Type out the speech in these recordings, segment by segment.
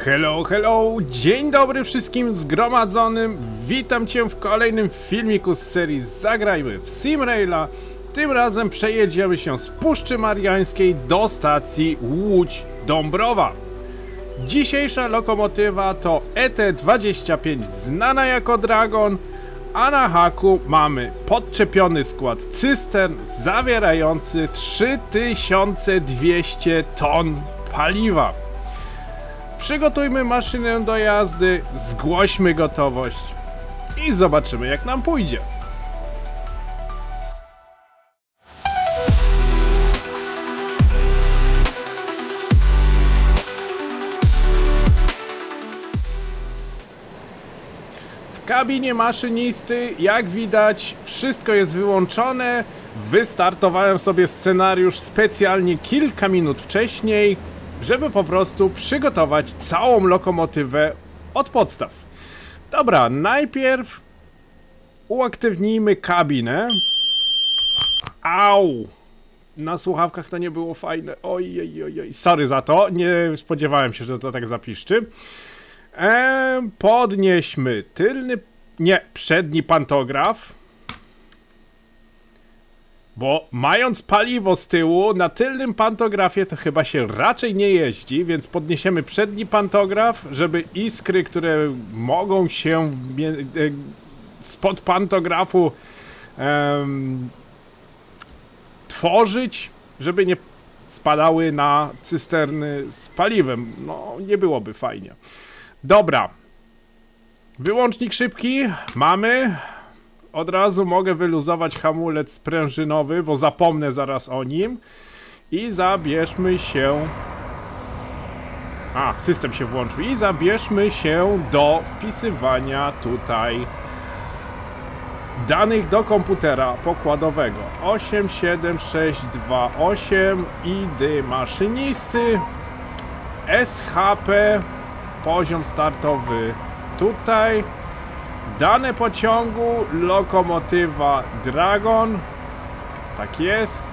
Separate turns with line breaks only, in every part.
Hello, hello! Dzień dobry wszystkim zgromadzonym. Witam cię w kolejnym filmiku z serii Zagrajmy w Simraila. Tym razem przejedziemy się z Puszczy Mariańskiej do stacji Łódź-Dąbrowa. Dzisiejsza lokomotywa to ET25, znana jako Dragon, a na haku mamy podczepiony skład cystern zawierający 3200 ton paliwa. Przygotujmy maszynę do jazdy, zgłośmy gotowość i zobaczymy, jak nam pójdzie. W kabinie maszynisty, jak widać, wszystko jest wyłączone. Wystartowałem sobie scenariusz specjalnie kilka minut wcześniej, żeby po prostu przygotować całą lokomotywę od podstaw. Dobra, najpierw uaktywnijmy kabinę. Au! Na słuchawkach to nie było fajne. Oj. Sorry za to, nie spodziewałem się, że to tak zapiszczy. Podnieśmy przedni pantograf. Bo mając paliwo z tyłu, na tylnym pantografie to chyba się raczej nie jeździ, więc podniesiemy przedni pantograf, żeby iskry, które mogą się spod pantografu tworzyć, żeby nie spadały na cysterny z paliwem. No, nie byłoby fajnie. Dobra. Wyłącznik szybki mamy. Od razu mogę wyluzować hamulec sprężynowy, bo zapomnę zaraz o nim. I zabierzmy się... system się włączył. I zabierzmy się do wpisywania tutaj danych do komputera pokładowego. 87628 ID maszynisty. SHP, poziom startowy tutaj. Dane pociągu, lokomotywa Dragon. Tak jest.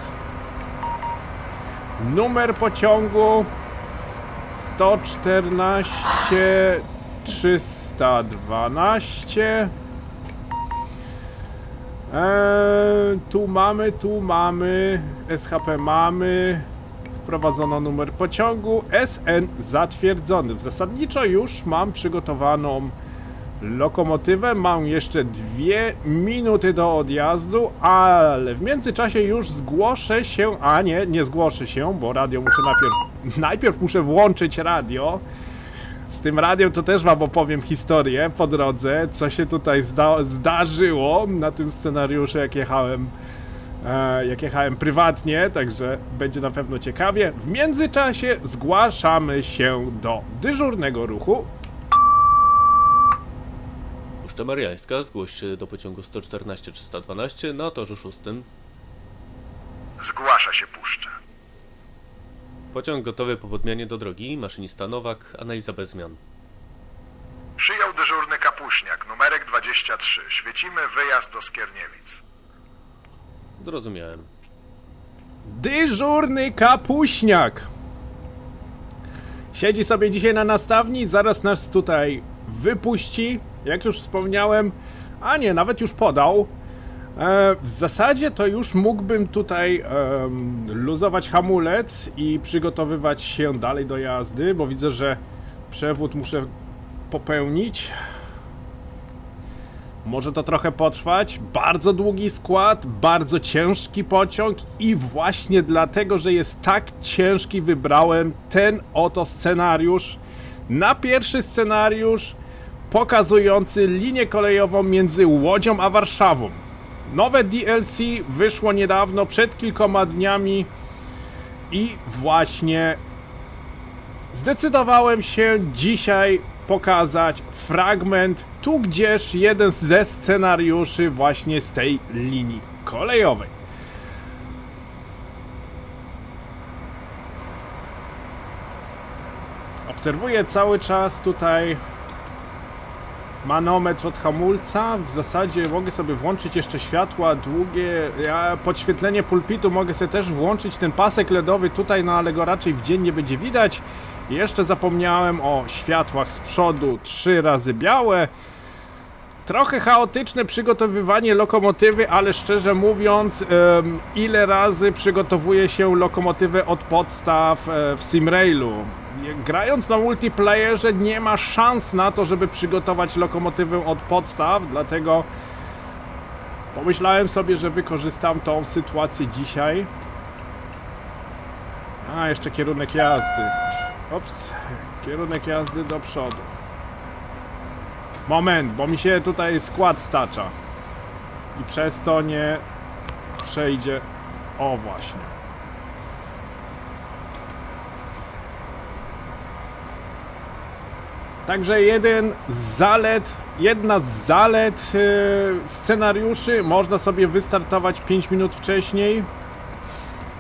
Numer pociągu 114 312. Tu mamy. SHP mamy. Wprowadzono numer pociągu. SN zatwierdzony. Zasadniczo już mam przygotowaną lokomotywę, mam jeszcze 2 minuty do odjazdu, ale w międzyczasie już zgłoszę się, nie zgłoszę się, bo radio muszę najpierw muszę włączyć radio. Z tym radiem to też wam opowiem historię po drodze, co się tutaj zdarzyło na tym scenariuszu, jak jechałem prywatnie, także będzie na pewno ciekawie. W międzyczasie zgłaszamy się do dyżurnego ruchu.
Puszcza Mariańska, zgłoś się do pociągu 114-312 na torze 6.
Zgłasza się Puszcza.
Pociąg gotowy po podmianie do drogi, maszynista Nowak, analiza bez zmian.
Przyjął dyżurny Kapuśniak, numerek 23. Świecimy wyjazd do Skierniewic.
Zrozumiałem.
Dyżurny Kapuśniak siedzi sobie dzisiaj na nastawni, zaraz nas tutaj wypuści, jak już wspomniałem, nawet już podał. W zasadzie to już mógłbym tutaj luzować hamulec i przygotowywać się dalej do jazdy, bo widzę, że przewód muszę popełnić. Może to trochę potrwać. Bardzo długi skład, bardzo ciężki pociąg i właśnie dlatego, że jest tak ciężki, wybrałem ten oto scenariusz. Na pierwszy scenariusz pokazujący linię kolejową między Łodzią a Warszawą. Nowe DLC wyszło niedawno, przed kilkoma dniami i właśnie zdecydowałem się dzisiaj pokazać fragment, gdzież jeden ze scenariuszy właśnie z tej linii kolejowej. Obserwuję cały czas tutaj manometr od hamulca. W zasadzie mogę sobie włączyć jeszcze światła długie. Podświetlenie pulpitu mogę sobie też włączyć. Ten pasek LEDowy tutaj, no ale go raczej w dzień nie będzie widać. Jeszcze zapomniałem o światłach z przodu, 3 razy białe. Trochę chaotyczne przygotowywanie lokomotywy, ale szczerze mówiąc, ile razy przygotowuje się lokomotywę od podstaw w Simrailu. Grając na multiplayerze nie ma szans na to, żeby przygotować lokomotywę od podstaw, dlatego pomyślałem sobie, że wykorzystam tą sytuację dzisiaj. A, jeszcze kierunek jazdy. Ops, kierunek jazdy do przodu. Moment, bo mi się tutaj skład stacza. I przez to nie przejdzie. O, właśnie. Także jedna z zalet scenariuszy, można sobie wystartować 5 minut wcześniej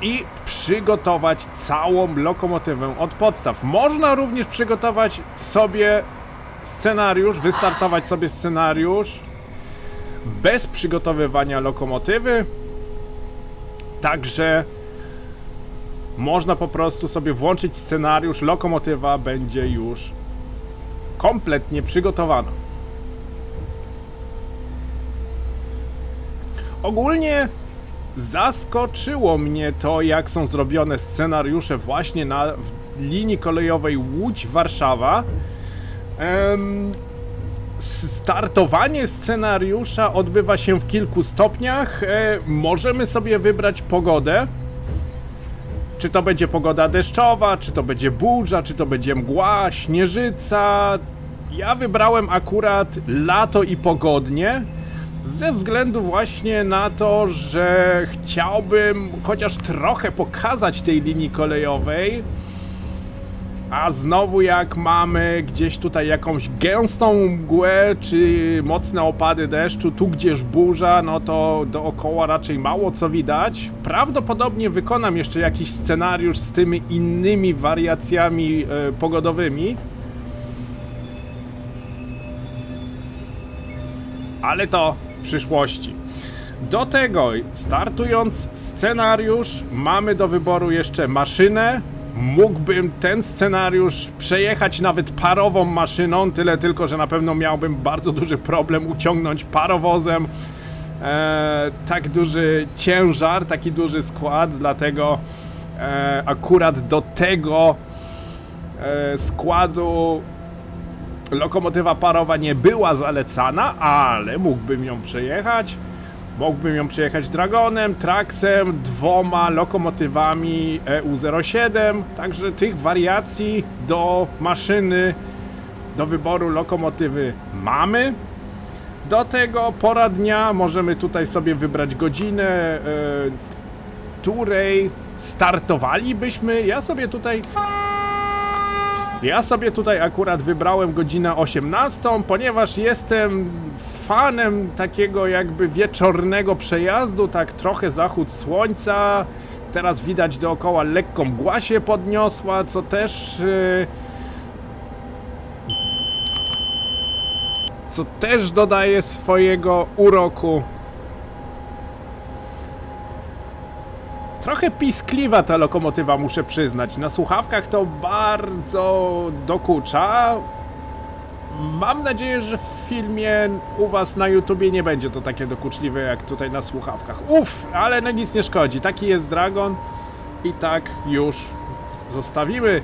i przygotować całą lokomotywę od podstaw. Można również przygotować sobie scenariusz, wystartować sobie scenariusz bez przygotowywania lokomotywy. Także można po prostu sobie włączyć scenariusz, lokomotywa będzie już kompletnie przygotowana. Ogólnie zaskoczyło mnie to, jak są zrobione scenariusze właśnie na linii kolejowej Łódź-Warszawa. Startowanie scenariusza odbywa się w kilku stopniach. Możemy sobie wybrać pogodę. Czy to będzie pogoda deszczowa, czy to będzie burza, czy to będzie mgła, śnieżyca. Ja wybrałem akurat lato i pogodnie, ze względu właśnie na to, że chciałbym chociaż trochę pokazać tej linii kolejowej. A znowu jak mamy gdzieś tutaj jakąś gęstą mgłę, czy mocne opady deszczu, tu gdzieś burza, no to dookoła raczej mało co widać. Prawdopodobnie wykonam jeszcze jakiś scenariusz z tymi innymi wariacjami pogodowymi. Ale to w przyszłości. Do tego, startując scenariusz, mamy do wyboru jeszcze maszynę. Mógłbym ten scenariusz przejechać nawet parową maszyną, tyle tylko, że na pewno miałbym bardzo duży problem uciągnąć parowozem tak duży ciężar, taki duży skład, dlatego akurat do tego składu lokomotywa parowa nie była zalecana, ale mógłbym ją przejechać. Mógłbym ją przejechać Dragonem, Traxem, 2 lokomotywami EU07, także tych wariacji do maszyny, do wyboru lokomotywy mamy. Do tego pora dnia możemy tutaj sobie wybrać godzinę, w której startowalibyśmy. Ja sobie tutaj akurat wybrałem godzinę 18, ponieważ jestem fanem takiego jakby wieczornego przejazdu, tak trochę zachód słońca. Teraz widać dookoła lekką mgła się podniosła, co też dodaje swojego uroku. Trochę piskliwa ta lokomotywa, muszę przyznać. Na słuchawkach to bardzo dokucza. Mam nadzieję, że w filmie u was na YouTubie nie będzie to takie dokuczliwe jak tutaj na słuchawkach. Ale no nic nie szkodzi. Taki jest Dragon i tak już zostawimy.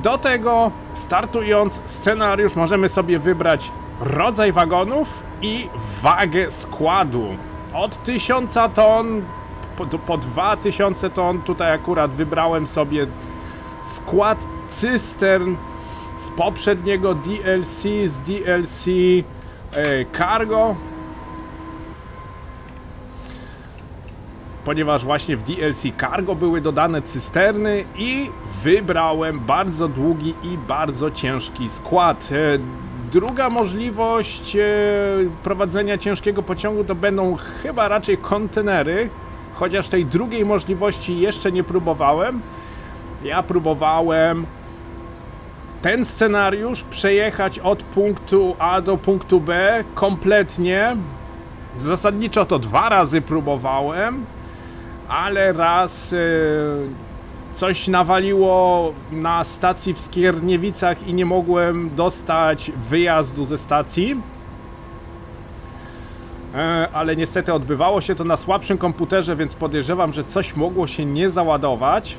Do tego, startując scenariusz, możemy sobie wybrać rodzaj wagonów i wagę składu. Od 1000 ton po 2000 ton. Tutaj akurat wybrałem sobie skład cystern z poprzedniego DLC, z DLC Cargo, ponieważ właśnie w DLC Cargo były dodane cysterny i wybrałem bardzo długi i bardzo ciężki skład. Druga możliwość prowadzenia ciężkiego pociągu to będą chyba raczej kontenery, chociaż tej drugiej możliwości jeszcze nie próbowałem. Ja próbowałem ten scenariusz przejechać od punktu A do punktu B kompletnie. Zasadniczo to 2 razy próbowałem, ale raz coś nawaliło na stacji w Skierniewicach i nie mogłem dostać wyjazdu ze stacji. Ale niestety odbywało się to na słabszym komputerze, więc podejrzewam, że coś mogło się nie załadować.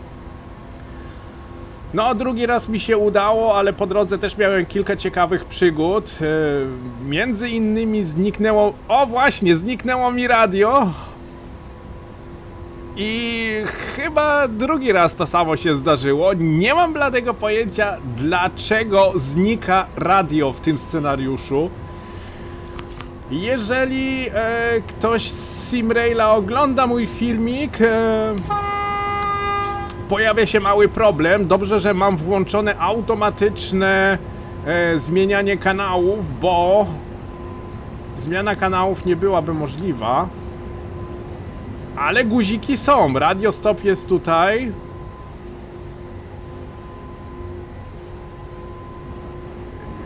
No, drugi raz mi się udało, ale po drodze też miałem kilka ciekawych przygód. Między innymi zniknęło... O właśnie, zniknęło mi radio. I chyba drugi raz to samo się zdarzyło. Nie mam bladego pojęcia, dlaczego znika radio w tym scenariuszu. Jeżeli ktoś z Simraila ogląda mój filmik, pojawia się mały problem. Dobrze, że mam włączone automatyczne zmienianie kanałów, bo zmiana kanałów nie byłaby możliwa. Ale guziki są. Radio stop jest tutaj.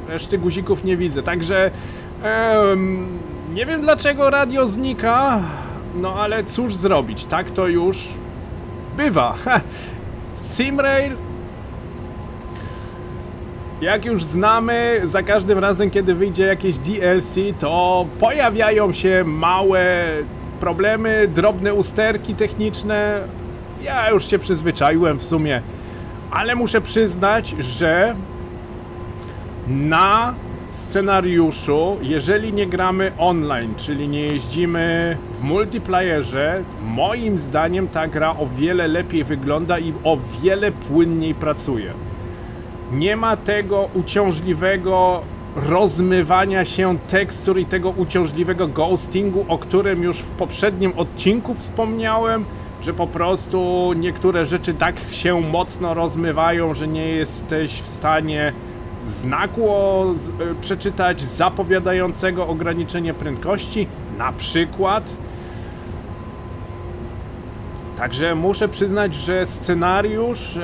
Reszty guzików nie widzę, także nie wiem dlaczego radio znika, no ale cóż zrobić, tak to już bywa. Simrail, jak już znamy, za każdym razem kiedy wyjdzie jakieś DLC, to pojawiają się małe problemy, drobne usterki techniczne. Ja już się przyzwyczaiłem w sumie, ale muszę przyznać, że na scenariuszu, jeżeli nie gramy online, czyli nie jeździmy w multiplayerze, moim zdaniem ta gra o wiele lepiej wygląda i o wiele płynniej pracuje. Nie ma tego uciążliwego rozmywania się tekstur i tego uciążliwego ghostingu, o którym już w poprzednim odcinku wspomniałem, że po prostu niektóre rzeczy tak się mocno rozmywają, że nie jesteś w stanie znaku przeczytać zapowiadającego ograniczenie prędkości, na przykład. Także muszę przyznać, że scenariusz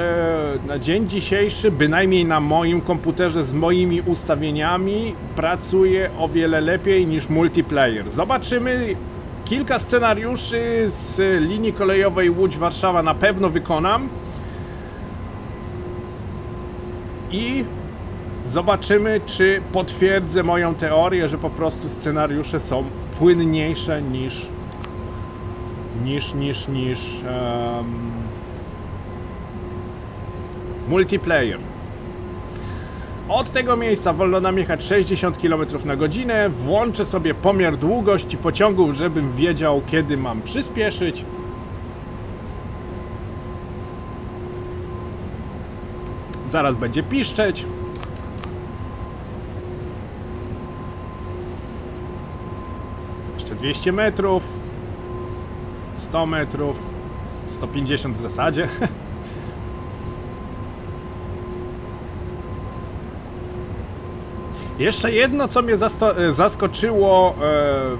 na dzień dzisiejszy, bynajmniej na moim komputerze z moimi ustawieniami, pracuje o wiele lepiej niż multiplayer. Zobaczymy. Kilka scenariuszy z linii kolejowej Łódź-Warszawa na pewno wykonam. I zobaczymy, czy potwierdzę moją teorię, że po prostu scenariusze są płynniejsze niż multiplayer. Od tego miejsca wolno nam jechać 60 km na godzinę. Włączę sobie pomiar długości pociągów, żebym wiedział, kiedy mam przyspieszyć. Zaraz będzie piszczeć. Jeszcze 200 metrów. 100 metrów. 150 w zasadzie. Jeszcze jedno, co mnie zaskoczyło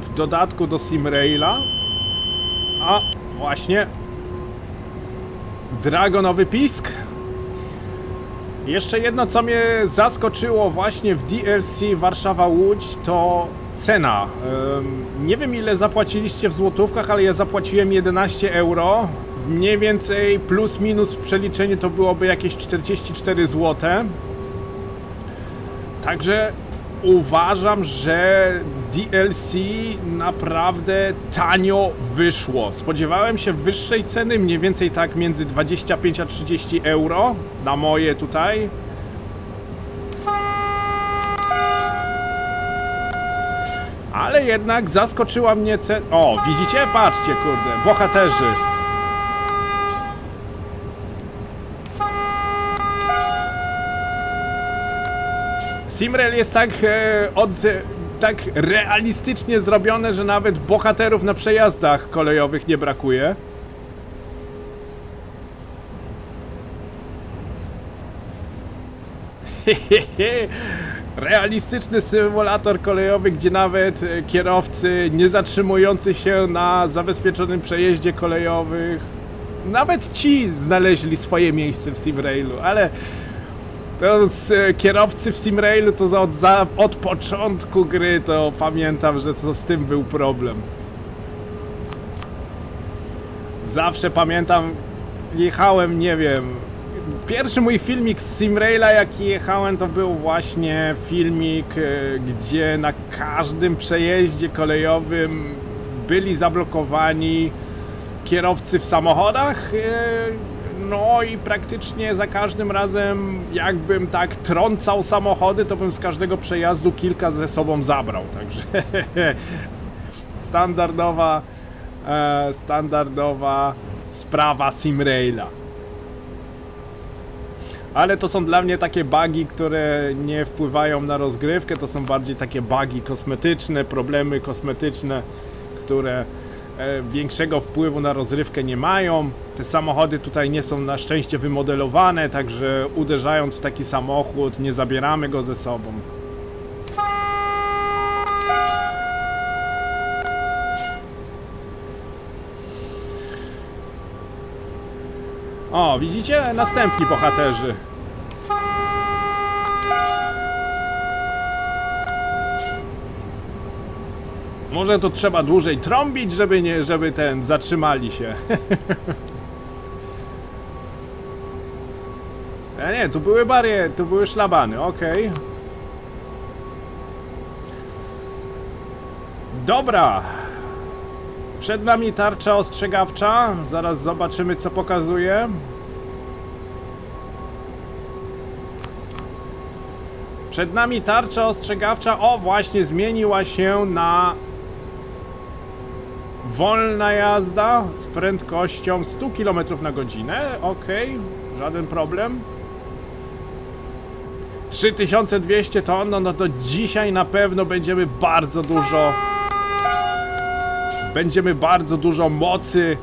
w dodatku do Simraila. A właśnie. Dragonowy pisk. Jeszcze jedno, co mnie zaskoczyło właśnie w DLC Warszawa-Łódź, to cena. Nie wiem, ile zapłaciliście w złotówkach, ale ja zapłaciłem 11 euro. Mniej więcej plus minus w przeliczeniu to byłoby jakieś 44 zł. Także uważam, że DLC naprawdę tanio wyszło. Spodziewałem się wyższej ceny, mniej więcej tak między 25 a 30 euro na moje tutaj. Ale jednak zaskoczyła mnie cena. O, widzicie? Patrzcie, kurde, bohaterzy. Simrail jest tak realistycznie zrobione, że nawet bohaterów na przejazdach kolejowych nie brakuje. Realistyczny symulator kolejowy, gdzie nawet kierowcy nie zatrzymujący się na zabezpieczonym przejeździe kolejowym, nawet ci znaleźli swoje miejsce w Simrailu, ale to kierowcy w Simrailu to od początku gry to pamiętam, że to z tym był problem. Zawsze pamiętam, jechałem, nie wiem. Pierwszy mój filmik z Simraila, jaki jechałem, to był właśnie filmik, gdzie na każdym przejeździe kolejowym byli zablokowani kierowcy w samochodach. No i praktycznie za każdym razem, jakbym tak trącał samochody, to bym z każdego przejazdu kilka ze sobą zabrał. Także standardowa sprawa Simraila. Ale to są dla mnie takie bugi, które nie wpływają na rozgrywkę, to są bardziej takie bugi kosmetyczne, problemy kosmetyczne, które większego wpływu na rozrywkę nie mają. Te samochody tutaj nie są na szczęście wymodelowane, także uderzając w taki samochód nie zabieramy go ze sobą. O, widzicie? Następni bohaterzy. Może to trzeba dłużej trąbić, żeby zatrzymali się. Nie, tu były bariery, tu były szlabany, okej. Dobra. Przed nami tarcza ostrzegawcza. Zaraz zobaczymy, co pokazuje. Przed nami tarcza ostrzegawcza. O, właśnie zmieniła się na wolna jazda z prędkością 100 km na godzinę. Okej, żaden problem. 3200 ton, no to dzisiaj na pewno będziemy bardzo dużo mocy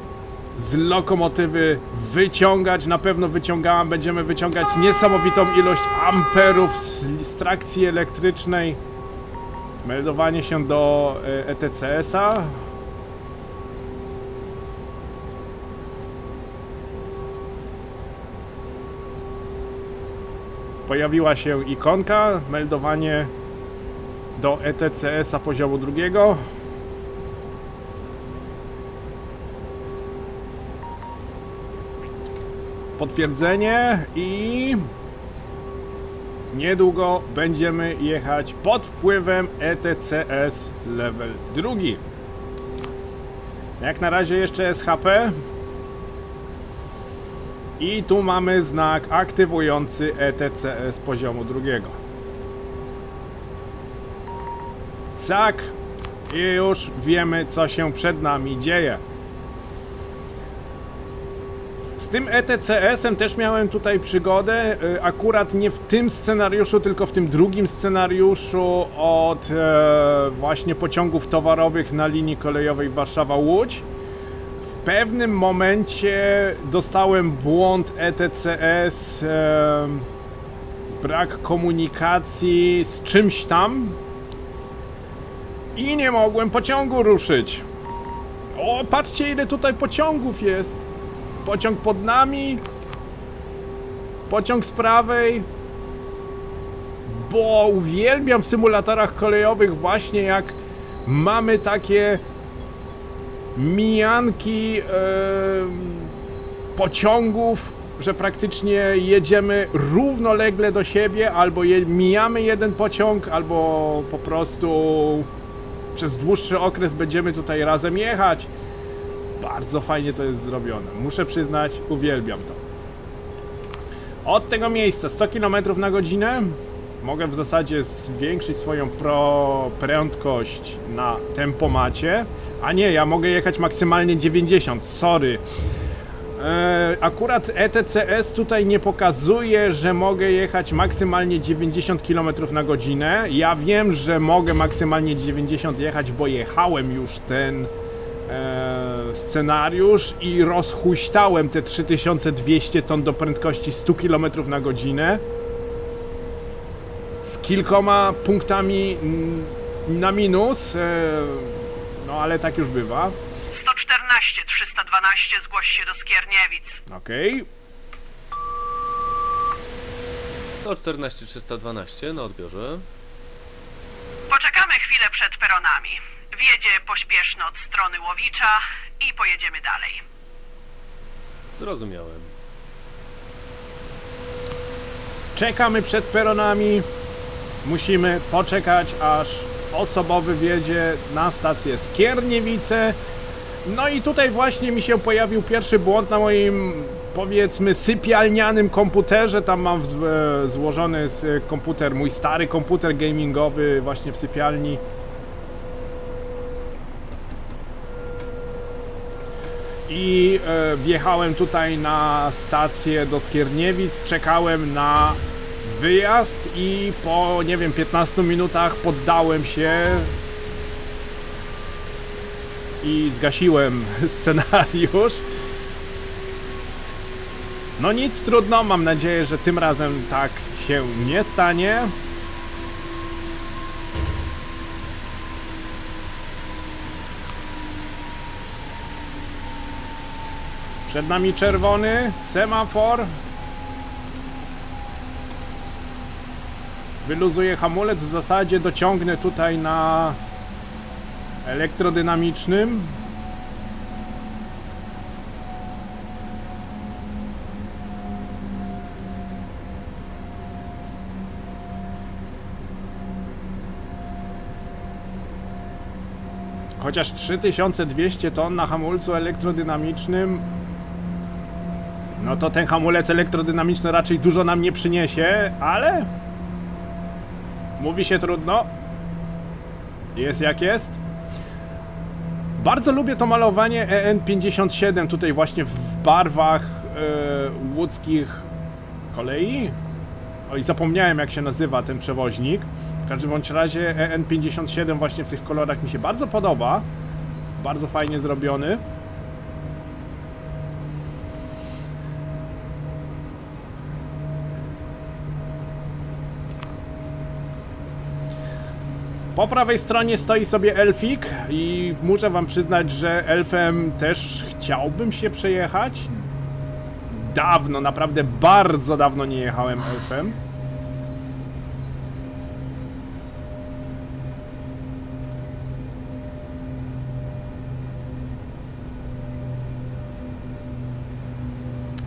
z lokomotywy wyciągać. Na pewno będziemy wyciągać niesamowitą ilość amperów z trakcji elektrycznej. Meldowanie się do ETCS-a. Pojawiła się ikonka, meldowanie do ETCS-a poziomu 2. Potwierdzenie i niedługo będziemy jechać pod wpływem ETCS level 2. Jak na razie jeszcze SHP. I tu mamy znak aktywujący ETCS poziomu 2. Tak, i już wiemy, co się przed nami dzieje. Z tym ETCS-em też miałem tutaj przygodę, akurat nie w tym scenariuszu, tylko w tym drugim scenariuszu od właśnie pociągów towarowych na linii kolejowej Warszawa-Łódź. W pewnym momencie dostałem błąd ETCS, brak komunikacji z czymś tam i nie mogłem pociągu ruszyć. O, patrzcie, ile tutaj pociągów jest. Pociąg pod nami, pociąg z prawej, bo uwielbiam w symulatorach kolejowych właśnie jak mamy takie mijanki pociągów, że praktycznie jedziemy równolegle do siebie, albo mijamy jeden pociąg, albo po prostu przez dłuższy okres będziemy tutaj razem jechać. Bardzo fajnie to jest zrobione. Muszę przyznać, uwielbiam to. Od tego miejsca 100 km na godzinę mogę w zasadzie zwiększyć swoją prędkość na tempomacie. A nie, ja mogę jechać maksymalnie 90, sorry. Akurat ETCS tutaj nie pokazuje, że mogę jechać maksymalnie 90 km na godzinę. Ja wiem, że mogę maksymalnie 90 jechać, bo jechałem już ten scenariusz i rozhuśtałem te 3200 ton do prędkości 100 km na godzinę z kilkoma punktami na minus, no ale tak już bywa.
114 312, zgłoś się do Skierniewic.
Okej.
114 312 na odbiorze.
Poczekamy chwilę przed peronami. Wjedzie pośpieszno od strony Łowicza i pojedziemy dalej.
Zrozumiałem.
Czekamy przed peronami. Musimy poczekać, aż osobowy wjedzie na stację Skierniewice. No i tutaj właśnie mi się pojawił pierwszy błąd na moim, powiedzmy, sypialnianym komputerze. Tam mam złożony komputer, mój stary komputer gamingowy właśnie w sypialni. I wjechałem tutaj na stację do Skierniewic, czekałem na wyjazd i po, nie wiem, 15 minutach poddałem się i zgasiłem scenariusz. No nic, trudno, mam nadzieję, że tym razem tak się nie stanie. Przed nami czerwony semafor. Wyluzuję hamulec, w zasadzie dociągnę tutaj na elektrodynamicznym. Chociaż 3200 ton na hamulcu elektrodynamicznym, no to ten hamulec elektrodynamiczny raczej dużo nam nie przyniesie, ale mówi się trudno. Jest jak jest. Bardzo lubię to malowanie EN57 tutaj właśnie w barwach łódzkich kolei. Oj, zapomniałem jak się nazywa ten przewoźnik. W każdym bądź razie EN57 właśnie w tych kolorach mi się bardzo podoba. Bardzo fajnie zrobiony. Po prawej stronie stoi sobie Elfik i muszę wam przyznać, że Elfem też chciałbym się przejechać. Dawno, naprawdę bardzo dawno nie jechałem Elfem.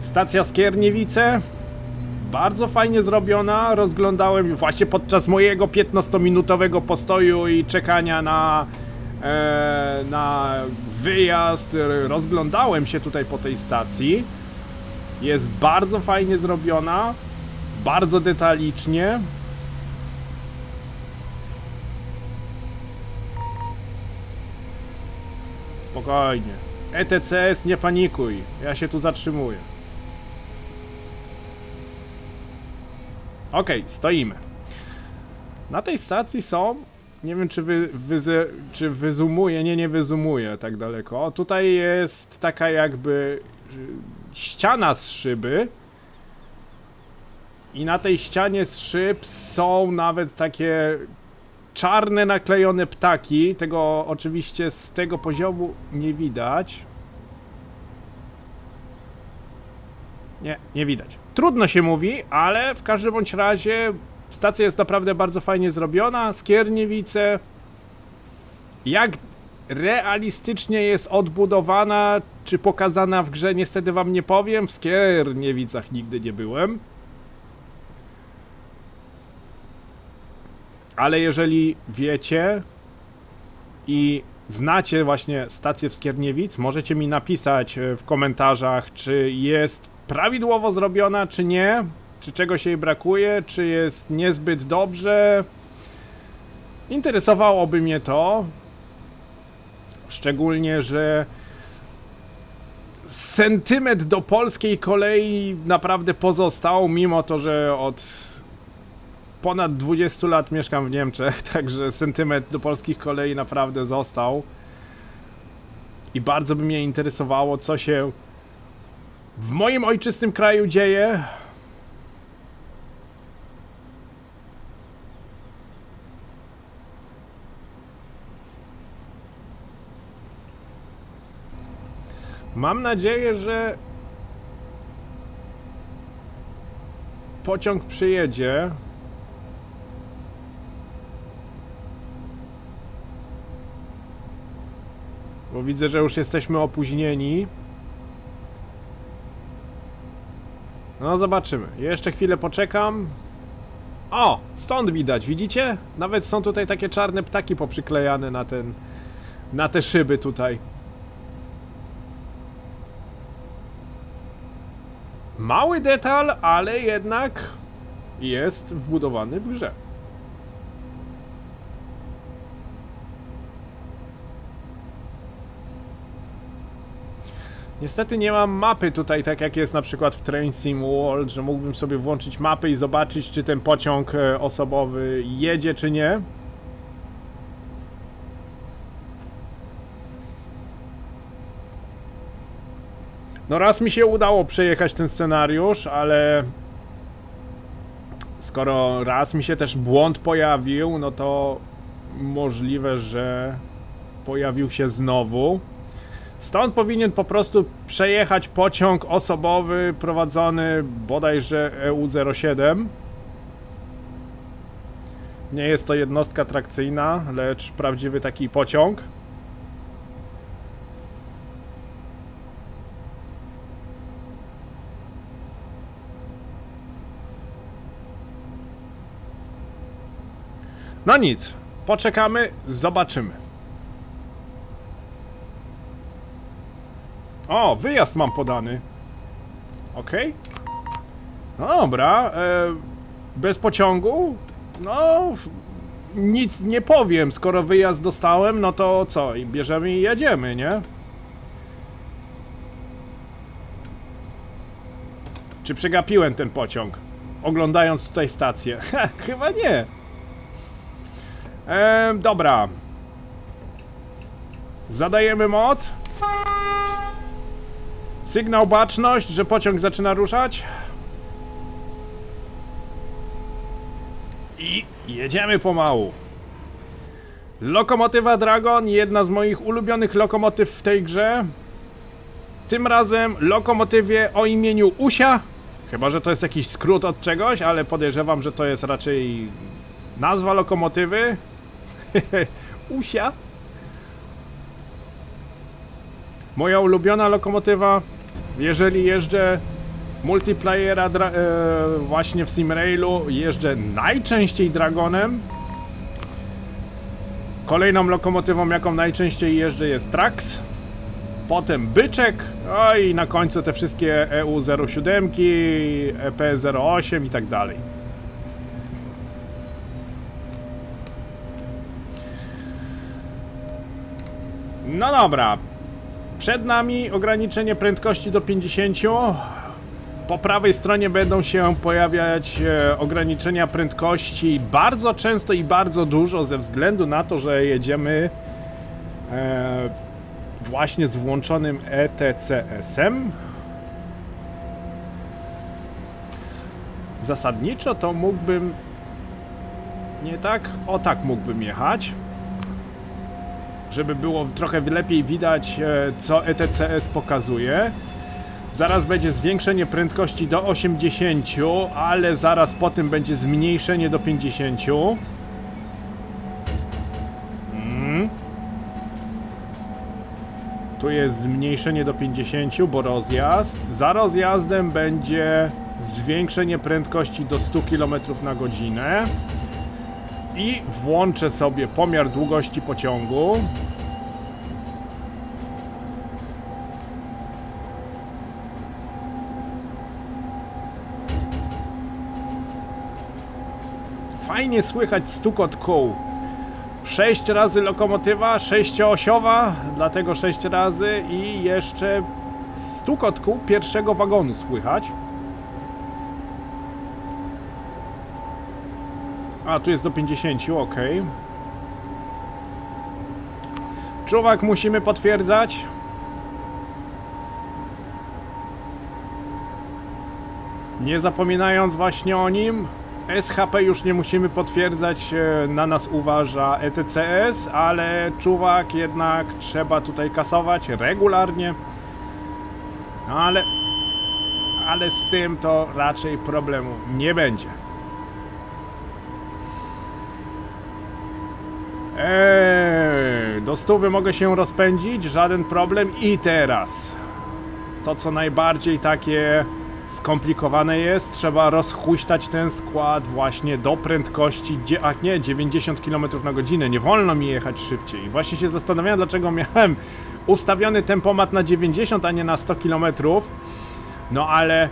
Stacja Skierniewice. Bardzo fajnie zrobiona, rozglądałem właśnie podczas mojego 15-minutowego postoju i czekania na wyjazd, rozglądałem się tutaj po tej stacji. Jest bardzo fajnie zrobiona, bardzo detalicznie. Spokojnie. ETCS, nie panikuj, ja się tu zatrzymuję. Okej, stoimy. Na tej stacji są, nie wiem czy wyzumuję, nie wyzumuję tak daleko. Tutaj jest taka jakby ściana z szyby. I na tej ścianie z szyb są nawet takie czarne naklejone ptaki. Tego oczywiście z tego poziomu nie widać. Nie widać. Trudno się mówi, ale w każdym bądź razie stacja jest naprawdę bardzo fajnie zrobiona. Skierniewice. Jak realistycznie jest odbudowana, czy pokazana w grze, niestety wam nie powiem. W Skierniewicach nigdy nie byłem. Ale jeżeli wiecie i znacie właśnie stację w Skierniewic, możecie mi napisać w komentarzach, czy jest prawidłowo zrobiona, czy nie, czy czegoś jej brakuje, czy jest niezbyt dobrze. Interesowałoby mnie to. Szczególnie, że sentyment do polskiej kolei naprawdę pozostał, mimo to, że od ponad 20 lat mieszkam w Niemczech, także sentyment do polskich kolei naprawdę został. I bardzo by mnie interesowało, co się w moim ojczystym kraju dzieje. Mam nadzieję, że pociąg przyjedzie. Bo widzę, że już jesteśmy opóźnieni. No zobaczymy. Jeszcze chwilę poczekam. O! Stąd widać, widzicie? Nawet są tutaj takie czarne ptaki poprzyklejane na te szyby tutaj. Mały detal, ale jednak jest wbudowany w grze. Niestety nie mam mapy tutaj, tak jak jest na przykład w Train Sim World, że mógłbym sobie włączyć mapę i zobaczyć, czy ten pociąg osobowy jedzie, czy nie. No raz mi się udało przejechać ten scenariusz, ale skoro raz mi się też błąd pojawił, no to możliwe, że pojawił się znowu. Stąd powinien po prostu przejechać pociąg osobowy prowadzony bodajże EU07. Nie jest to jednostka trakcyjna, lecz prawdziwy taki pociąg. No nic, poczekamy, zobaczymy. O, wyjazd mam podany. Okej. No dobra, bez pociągu? No, nic nie powiem, skoro wyjazd dostałem, no to co, i bierzemy i jedziemy, nie? Czy przegapiłem ten pociąg, oglądając tutaj stację? Chyba nie. Dobra. Zadajemy moc. Sygnał baczność, że pociąg zaczyna ruszać. I jedziemy pomału. Lokomotywa Dragon, jedna z moich ulubionych lokomotyw w tej grze. Tym razem lokomotywie o imieniu Usia. Chyba że to jest jakiś skrót od czegoś, ale podejrzewam, że to jest raczej nazwa lokomotywy. Usia. Moja ulubiona lokomotywa. Jeżeli jeżdżę multiplayera właśnie w Simrailu, jeżdżę najczęściej Dragonem. Kolejną lokomotywą, jaką najczęściej jeżdżę, jest Trax. Potem Byczek. No i na końcu te wszystkie EU07, EP08 i tak dalej. No dobra. Przed nami ograniczenie prędkości do 50. Po prawej stronie będą się pojawiać ograniczenia prędkości bardzo często i bardzo dużo, ze względu na to, że jedziemy właśnie z włączonym ETCS-em. Zasadniczo to mógłbym... Nie tak? O tak mógłbym jechać. Żeby było trochę lepiej widać, co ETCS pokazuje. Zaraz będzie zwiększenie prędkości do 80, ale zaraz po tym będzie zmniejszenie do 50. Tu jest zmniejszenie do 50, bo rozjazd. Za rozjazdem będzie zwiększenie prędkości do 100 km na godzinę. I włączę sobie pomiar długości pociągu. Fajnie słychać stukot kół. 6 razy lokomotywa, 6-osiowa, dlatego 6 razy i jeszcze stukot kół pierwszego wagonu słychać. A, tu jest do 50, ok. Czuwak musimy potwierdzać. Nie zapominając właśnie o nim. SHP już nie musimy potwierdzać, na nas uważa ETCS, ale czuwak jednak trzeba tutaj kasować regularnie. Ale z tym to raczej problemu nie będzie. Do 100 mogę się rozpędzić, żaden problem. I teraz to, co najbardziej takie skomplikowane jest, trzeba rozhuśtać ten skład właśnie do prędkości, 90 km na godzinę, nie wolno mi jechać szybciej. I właśnie się zastanawiałem, dlaczego miałem ustawiony tempomat na 90, a nie na 100 km. No ale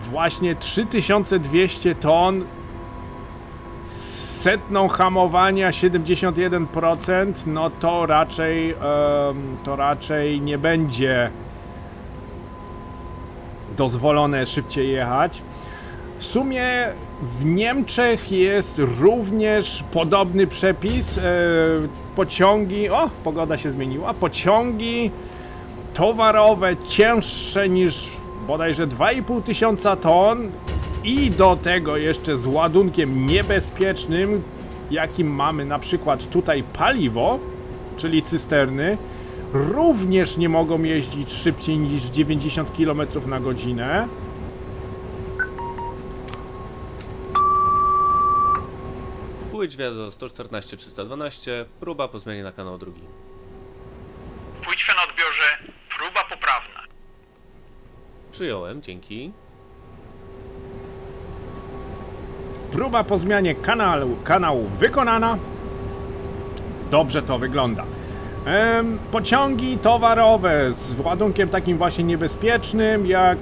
właśnie 3200 ton z setną hamowania 71%, no to raczej nie będzie dozwolone szybciej jechać. W sumie w Niemczech jest również podobny przepis. Pociągi, pogoda się zmieniła, pociągi towarowe cięższe niż bodajże 2500 ton i do tego jeszcze z ładunkiem niebezpiecznym, jakim mamy na przykład tutaj paliwo, czyli cysterny, również nie mogą jeździć szybciej niż 90 km na godzinę.
Pójdź w do 114 312, próba po zmianie na kanał drugi.
Pójdź na odbiorze, próba poprawna.
Przyjąłem, dzięki.
Próba po zmianie kanału wykonana. Dobrze to wygląda. Pociągi towarowe z ładunkiem takim właśnie niebezpiecznym, jak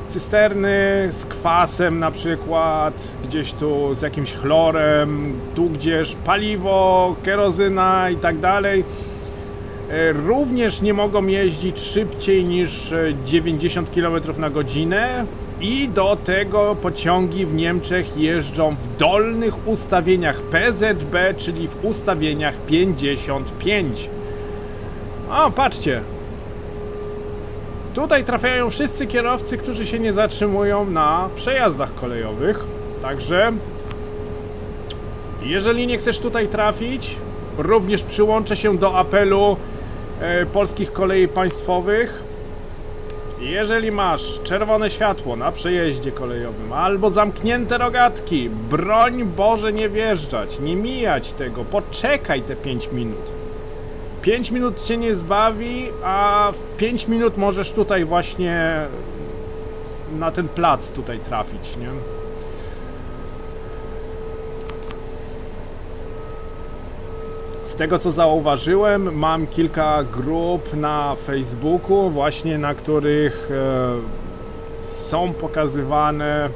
cysterny z kwasem na przykład, gdzieś tu z jakimś chlorem, tu gdzieś paliwo, kerozyna i tak dalej, również nie mogą jeździć szybciej niż 90 km na godzinę i do tego pociągi w Niemczech jeżdżą w dolnych ustawieniach PZB, czyli w ustawieniach 55. O, patrzcie. Tutaj trafiają wszyscy kierowcy, którzy się nie zatrzymują na przejazdach kolejowych. Także jeżeli nie chcesz tutaj trafić, również przyłączę się do apelu Polskich Kolei Państwowych. Jeżeli masz czerwone światło na przejeździe kolejowym albo zamknięte rogatki, broń Boże nie wjeżdżać, nie mijać tego, poczekaj te 5 minut. 5 minut cię nie zbawi, a w 5 minut możesz tutaj właśnie na ten plac tutaj trafić, nie? Z tego co zauważyłem, mam kilka grup na Facebooku właśnie, na których są pokazywane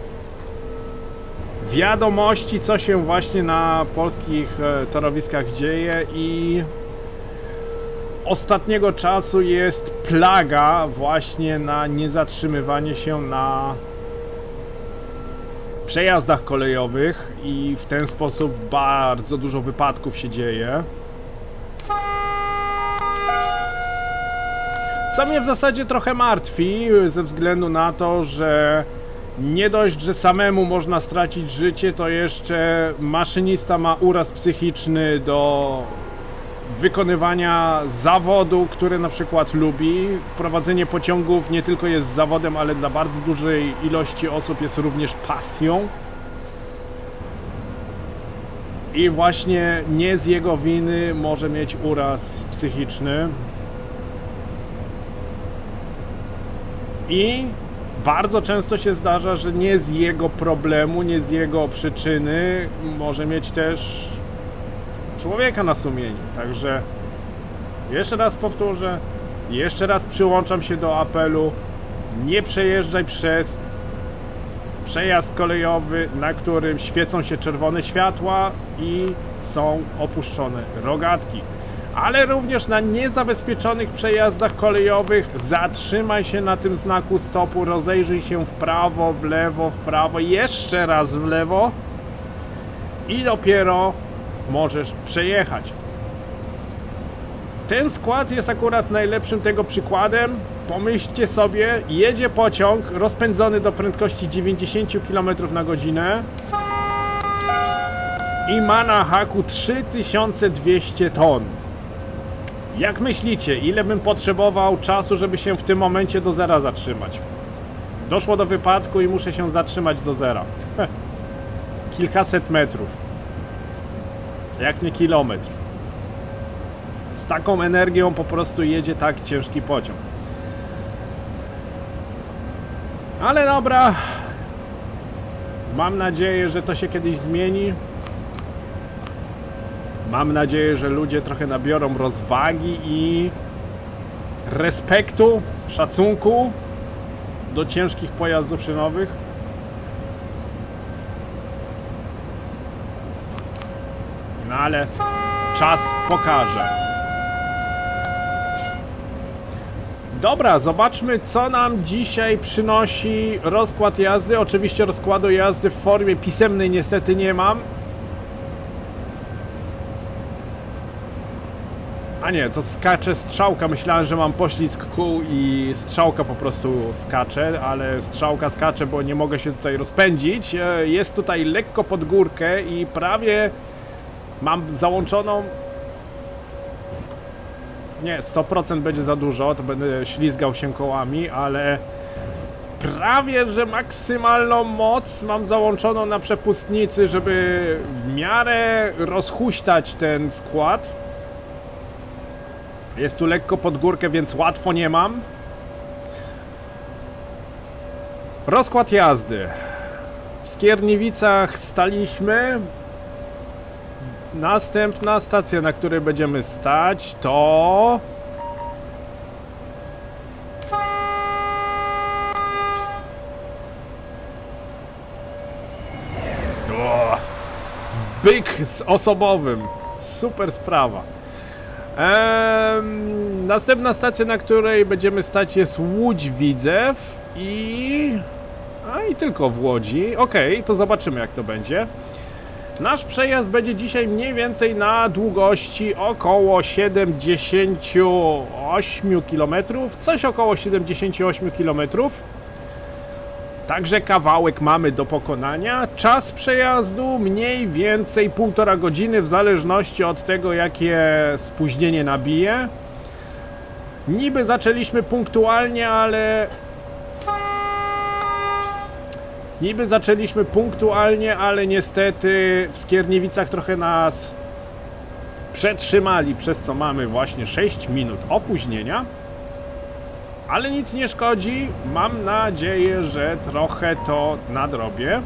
wiadomości, co się właśnie na polskich torowiskach dzieje i ostatniego czasu jest plaga właśnie na niezatrzymywanie się na przejazdach kolejowych i w ten sposób bardzo dużo wypadków się dzieje. Co mnie w zasadzie trochę martwi, ze względu na to, że nie dość, że samemu można stracić życie, to jeszcze maszynista ma uraz psychiczny do wykonywania zawodu, który na przykład lubi. Prowadzenie pociągów nie tylko jest zawodem, ale dla bardzo dużej ilości osób jest również pasją. I właśnie nie z jego winy może mieć uraz psychiczny. I bardzo często się zdarza, że nie z jego problemu, nie z jego przyczyny może mieć też człowieka na sumieniu. Także jeszcze raz powtórzę, jeszcze raz przyłączam się do apelu: nie przejeżdżaj przez przejazd kolejowy, na którym świecą się czerwone światła i są opuszczone rogatki. Ale również na niezabezpieczonych przejazdach kolejowych zatrzymaj się na tym znaku stopu, rozejrzyj się w prawo, w lewo, w prawo, jeszcze raz w lewo i dopiero możesz przejechać. Ten skład jest akurat najlepszym tego przykładem. Pomyślcie sobie, jedzie pociąg rozpędzony do prędkości 90 km na godzinę i ma na haku 3200 ton. Jak myślicie, ile bym potrzebował czasu, żeby się w tym momencie do zera zatrzymać? Doszło do wypadku i muszę się zatrzymać do zera. Kilkaset metrów. Jak nie kilometr. Z taką energią po prostu jedzie tak ciężki pociąg. Ale dobra. Mam nadzieję, że to się kiedyś zmieni. Mam nadzieję, że ludzie trochę nabiorą rozwagi i respektu, szacunku do ciężkich pojazdów szynowych. No ale czas pokaże. Dobra, zobaczmy, co nam dzisiaj przynosi rozkład jazdy. Oczywiście rozkładu jazdy w formie pisemnej niestety nie mam. A nie, to skacze strzałka. Myślałem, że mam poślizg kół i strzałka po prostu skacze, ale strzałka skacze, bo nie mogę się tutaj rozpędzić. Jest tutaj lekko pod górkę i prawie mam załączoną... Nie, 100% będzie za dużo, to będę ślizgał się kołami, ale prawie, że maksymalną moc mam załączoną na przepustnicy, żeby w miarę rozhuśtać ten skład. Jest tu lekko pod górkę, więc łatwo nie mam. Rozkład jazdy. W Skierniewicach staliśmy. Następna stacja, na której będziemy stać, to... O! Byk z osobowym. Super sprawa. Następna stacja, na której będziemy stać, jest Łódź Widzew i tylko w Łodzi. Okej, to zobaczymy, jak to będzie. Nasz przejazd będzie dzisiaj mniej więcej na długości około 78 km, coś około 78 km. Także kawałek mamy do pokonania. Czas przejazdu mniej więcej 1,5 godziny, w zależności od tego, jakie spóźnienie nabije. Niby zaczęliśmy punktualnie, ale niestety w Skierniewicach trochę nas przetrzymali, przez co mamy właśnie 6 minut opóźnienia. Ale nic nie szkodzi, mam nadzieję, że trochę to nadrobię.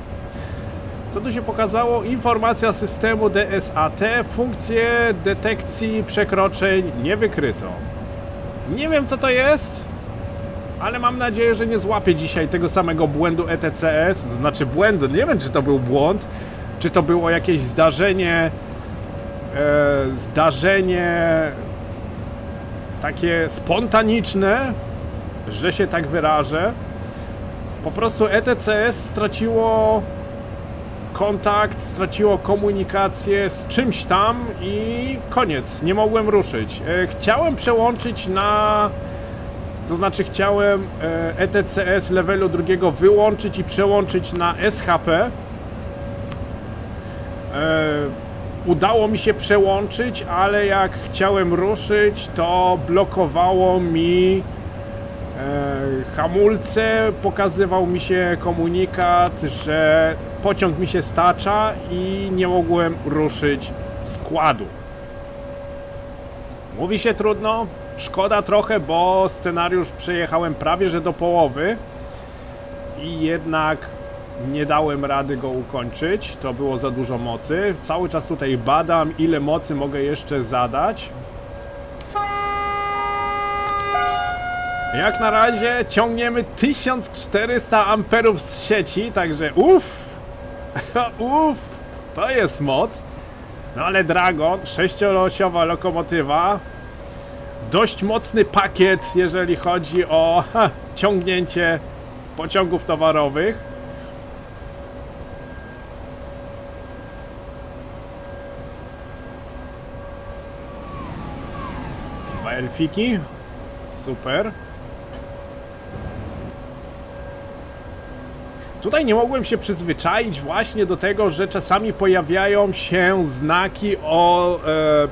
Co tu się pokazało? Informacja systemu DSAT, funkcję detekcji przekroczeń nie wykryto. Nie wiem, co to jest, ale mam nadzieję, że nie złapię dzisiaj tego samego błędu ETCS, to znaczy błędu, nie wiem, czy to był błąd, czy to było jakieś zdarzenie takie spontaniczne, że się tak wyrażę. Po prostu ETCS straciło kontakt, straciło komunikację z czymś tam i koniec, nie mogłem ruszyć. Chciałem przełączyć na... To znaczy chciałem ETCS levelu 2 wyłączyć i przełączyć na SHP. Udało mi się przełączyć, ale jak chciałem ruszyć, to blokowało mi hamulce, pokazywał mi się komunikat, że pociąg mi się stacza i nie mogłem ruszyć składu. Mówi się trudno, szkoda trochę, bo scenariusz przejechałem prawie że do połowy i jednak nie dałem rady go ukończyć, to było za dużo mocy. Cały czas tutaj badam, ile mocy mogę jeszcze zadać. Jak na razie ciągniemy 1400 amperów z sieci, także to jest moc. No ale Dragon, 6-osiowa lokomotywa, dość mocny pakiet, jeżeli chodzi o ciągnięcie pociągów towarowych. Dwa elfiki, super. Tutaj nie mogłem się przyzwyczaić właśnie do tego, że czasami pojawiają się znaki o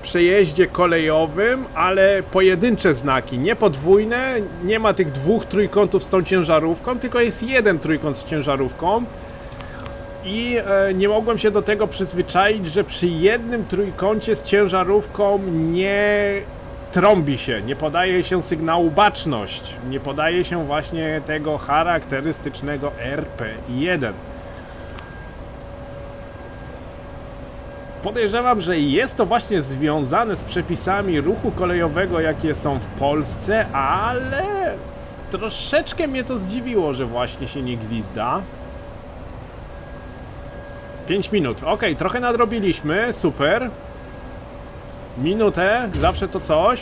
przejeździe kolejowym, ale pojedyncze znaki, nie podwójne, nie ma tych dwóch trójkątów z tą ciężarówką, tylko jest jeden trójkąt z ciężarówką. I nie mogłem się do tego przyzwyczaić, że przy jednym trójkącie z ciężarówką nie trąbi się, nie podaje się sygnału baczność, nie podaje się właśnie tego charakterystycznego RP1. Podejrzewam, że jest to właśnie związane z przepisami ruchu kolejowego, jakie są w Polsce, ale troszeczkę mnie to zdziwiło, że właśnie się nie gwizda. 5 minut, ok, trochę nadrobiliśmy, super. Minutę, zawsze to coś.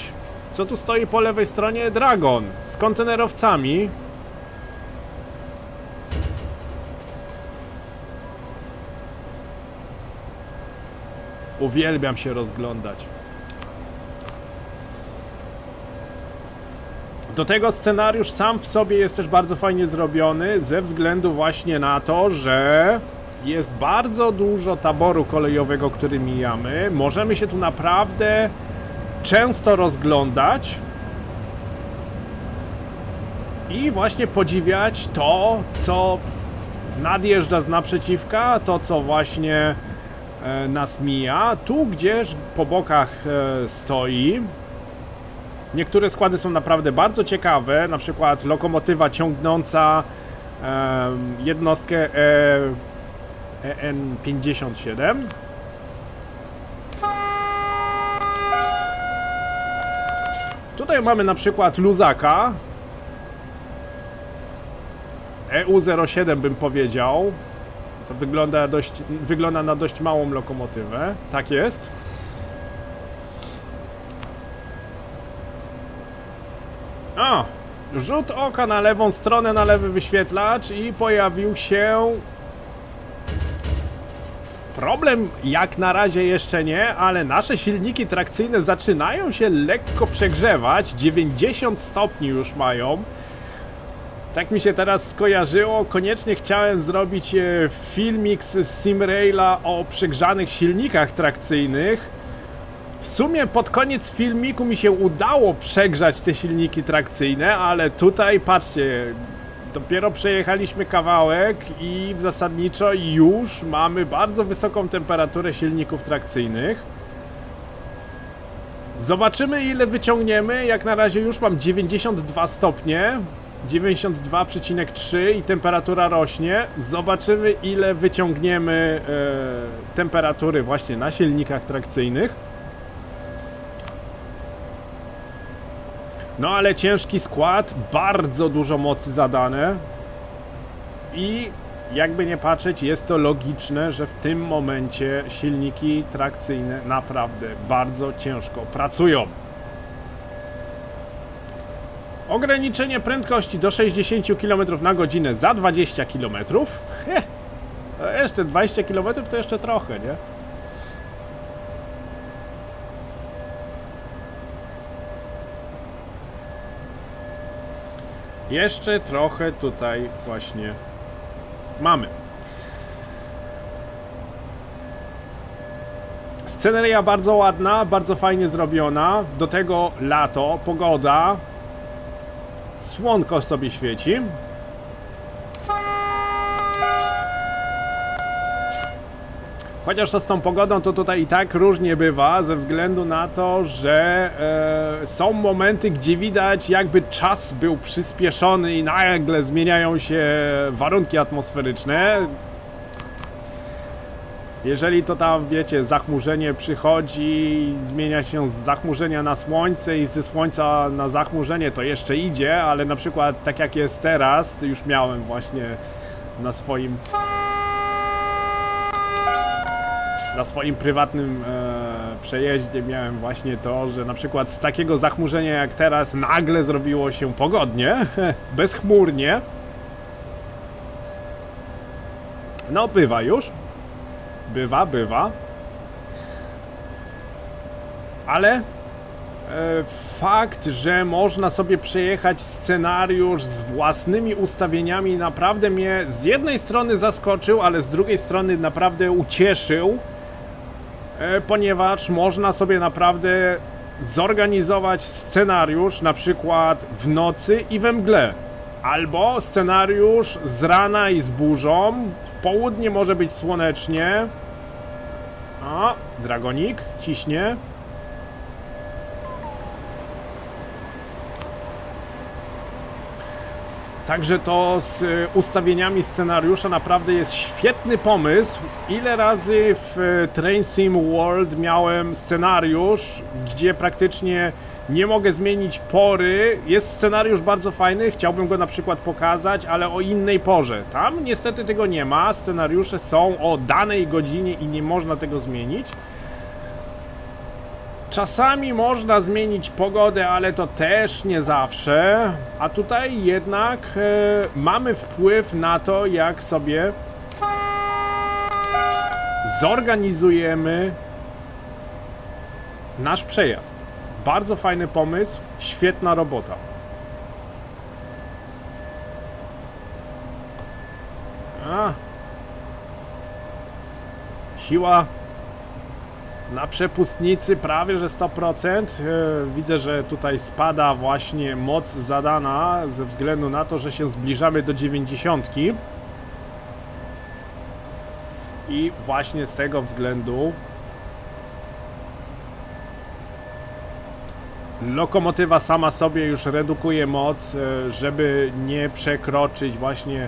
Co tu stoi po lewej stronie? Dragon z kontenerowcami. Uwielbiam się rozglądać. Do tego scenariusz sam w sobie jest też bardzo fajnie zrobiony, ze względu właśnie na to, że jest bardzo dużo taboru kolejowego, który mijamy. Możemy się tu naprawdę często rozglądać i właśnie podziwiać to, co nadjeżdża z naprzeciwka, to co właśnie nas mija. Tu gdzieś po bokach stoi. Niektóre składy są naprawdę bardzo ciekawe, na przykład lokomotywa ciągnąca jednostkę EN57. Tutaj mamy na przykład luzaka EU07, bym powiedział. To wygląda na dość małą lokomotywę. Tak jest. O! Rzut oka na lewą stronę, na lewy wyświetlacz i pojawił się... Problem jak na razie jeszcze nie, ale nasze silniki trakcyjne zaczynają się lekko przegrzewać. 90 stopni już mają. Tak mi się teraz skojarzyło. Koniecznie chciałem zrobić filmik z Simraila o przegrzanych silnikach trakcyjnych. W sumie pod koniec filmiku mi się udało przegrzać te silniki trakcyjne, ale tutaj patrzcie, dopiero przejechaliśmy kawałek i zasadniczo już mamy bardzo wysoką temperaturę silników trakcyjnych. Zobaczymy, ile wyciągniemy. Jak na razie już mam 92 stopnie, 92,3 i temperatura rośnie. Zobaczymy, ile wyciągniemy temperatury właśnie na silnikach trakcyjnych. No ale ciężki skład, bardzo dużo mocy zadane i jakby nie patrzeć, jest to logiczne, że w tym momencie silniki trakcyjne naprawdę bardzo ciężko pracują. Ograniczenie prędkości do 60 km na godzinę za 20 km. Jeszcze 20 km to jeszcze trochę, nie? Jeszcze trochę tutaj właśnie mamy. Sceneria bardzo ładna, bardzo fajnie zrobiona. Do tego lato, pogoda. Słonko sobie świeci. Chociaż to z tą pogodą to tutaj i tak różnie bywa, ze względu na to, że są momenty, gdzie widać jakby czas był przyspieszony i nagle zmieniają się warunki atmosferyczne. Jeżeli to tam, wiecie, zachmurzenie przychodzi, zmienia się z zachmurzenia na słońce i ze słońca na zachmurzenie, to jeszcze idzie, ale na przykład tak jak jest teraz, to już miałem właśnie na swoim prywatnym przejeździe miałem właśnie to, że na przykład z takiego zachmurzenia jak teraz nagle zrobiło się pogodnie, bezchmurnie. No bywa już. Bywa. Ale fakt, że można sobie przejechać scenariusz z własnymi ustawieniami naprawdę mnie z jednej strony zaskoczył, ale z drugiej strony naprawdę ucieszył, ponieważ można sobie naprawdę zorganizować scenariusz na przykład w nocy i we mgle. Albo scenariusz z rana i z burzą, w południe może być słonecznie. O, Dragonik ciśnie. Także to z ustawieniami scenariusza naprawdę jest świetny pomysł. Ile razy w Train Sim World miałem scenariusz, gdzie praktycznie nie mogę zmienić pory. Jest scenariusz bardzo fajny, chciałbym go na przykład pokazać, ale o innej porze. Tam niestety tego nie ma, scenariusze są o danej godzinie i nie można tego zmienić. Czasami można zmienić pogodę, ale to też nie zawsze. A tutaj jednak mamy wpływ na to, jak sobie zorganizujemy nasz przejazd. Bardzo fajny pomysł, świetna robota. Siła na przepustnicy prawie że 100%. Widzę, że tutaj spada właśnie moc zadana ze względu na to, że się zbliżamy do 90. I właśnie z tego względu lokomotywa sama sobie już redukuje moc, żeby nie przekroczyć właśnie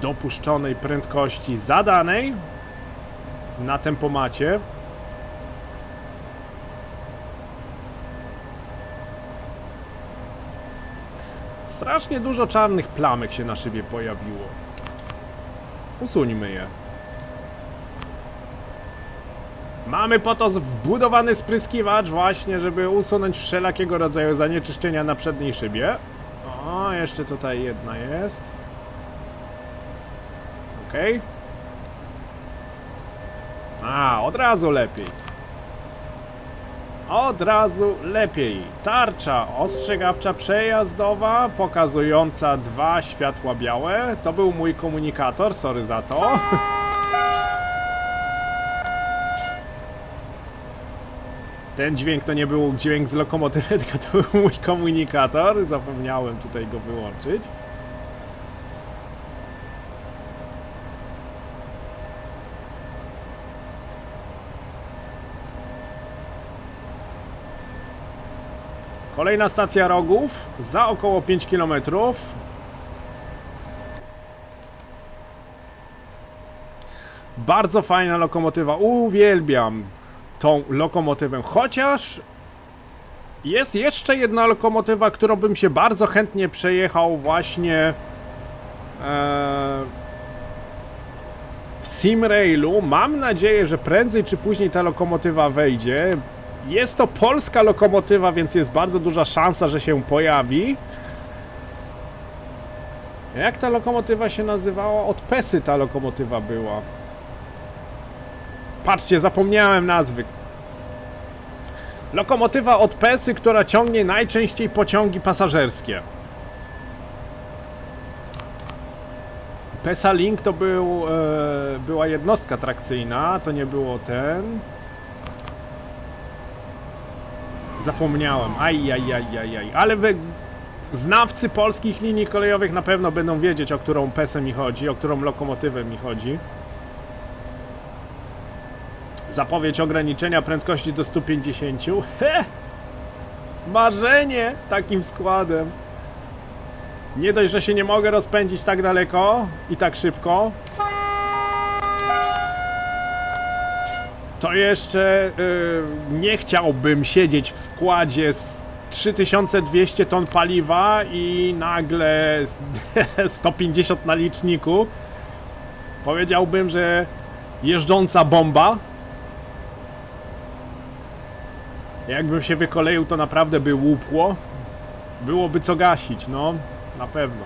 dopuszczonej prędkości zadanej na tempomacie. Strasznie dużo czarnych plamek się na szybie pojawiło. Usuńmy je. Mamy po to wbudowany spryskiwacz właśnie, żeby usunąć wszelakiego rodzaju zanieczyszczenia na przedniej szybie. O, jeszcze tutaj jedna jest. Okej. Od razu lepiej. Od razu lepiej. Tarcza ostrzegawcza przejazdowa, pokazująca 2 światła białe. To był mój komunikator, sorry za to. Ten dźwięk to nie był dźwięk z lokomotywy, tylko to był mój komunikator. Zapomniałem tutaj go wyłączyć. Kolejna stacja Rogów, za około 5 km. Bardzo fajna lokomotywa, uwielbiam tą lokomotywę, chociaż jest jeszcze jedna lokomotywa, którą bym się bardzo chętnie przejechał właśnie w Simrailu. Mam nadzieję, że prędzej czy później ta lokomotywa wejdzie. Jest to polska lokomotywa, więc jest bardzo duża szansa, że się pojawi. Jak ta lokomotywa się nazywała? Od Pesy ta lokomotywa była. Patrzcie, zapomniałem nazwy. Lokomotywa od Pesy, która ciągnie najczęściej pociągi pasażerskie. Pesa Link to była jednostka trakcyjna, to nie było ten. Zapomniałem. Ale znawcy polskich linii kolejowych na pewno będą wiedzieć, o którą pesę mi chodzi, o którą lokomotywę mi chodzi. Zapowiedź ograniczenia prędkości do 150. Marzenie takim składem. Nie dość, że się nie mogę rozpędzić tak daleko i tak szybko, to jeszcze nie chciałbym siedzieć w składzie z 3200 ton paliwa i nagle 150 na liczniku. Powiedziałbym, że jeżdżąca bomba. Jakbym się wykoleił, to naprawdę by łupło. Byłoby co gasić, no, na pewno.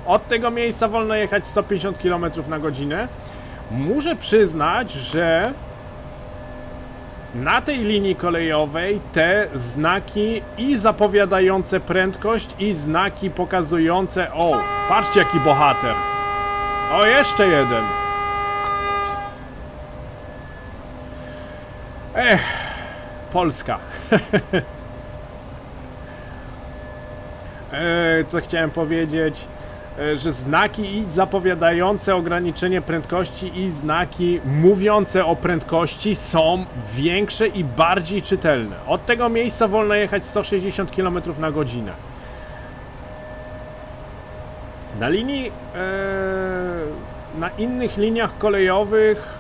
Od tego miejsca wolno jechać 150 km na godzinę. Muszę przyznać, że na tej linii kolejowej te znaki i zapowiadające prędkość, i znaki pokazujące... O, patrzcie jaki bohater. O, jeszcze jeden. Polska. Co chciałem powiedzieć? Że znaki i zapowiadające ograniczenie prędkości i znaki mówiące o prędkości są większe i bardziej czytelne. Od tego miejsca wolno jechać 160 km na godzinę. Na linii, na innych liniach kolejowych,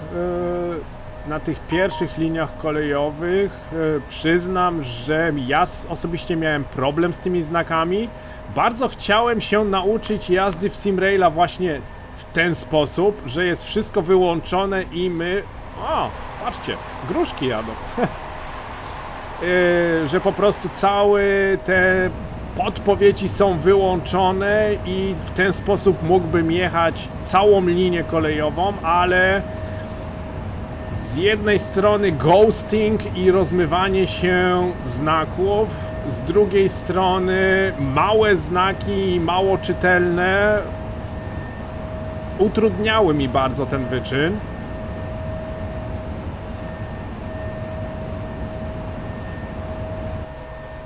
na tych pierwszych liniach kolejowych przyznam, że ja osobiście miałem problem z tymi znakami. Bardzo chciałem się nauczyć jazdy w Simraila właśnie w ten sposób, że jest wszystko wyłączone i my... O, patrzcie, gruszki jadą. Że po prostu całe te podpowiedzi są wyłączone i w ten sposób mógłbym jechać całą linię kolejową, ale z jednej strony ghosting i rozmywanie się znaków, z drugiej strony małe znaki, mało czytelne utrudniały mi bardzo ten wyczyn.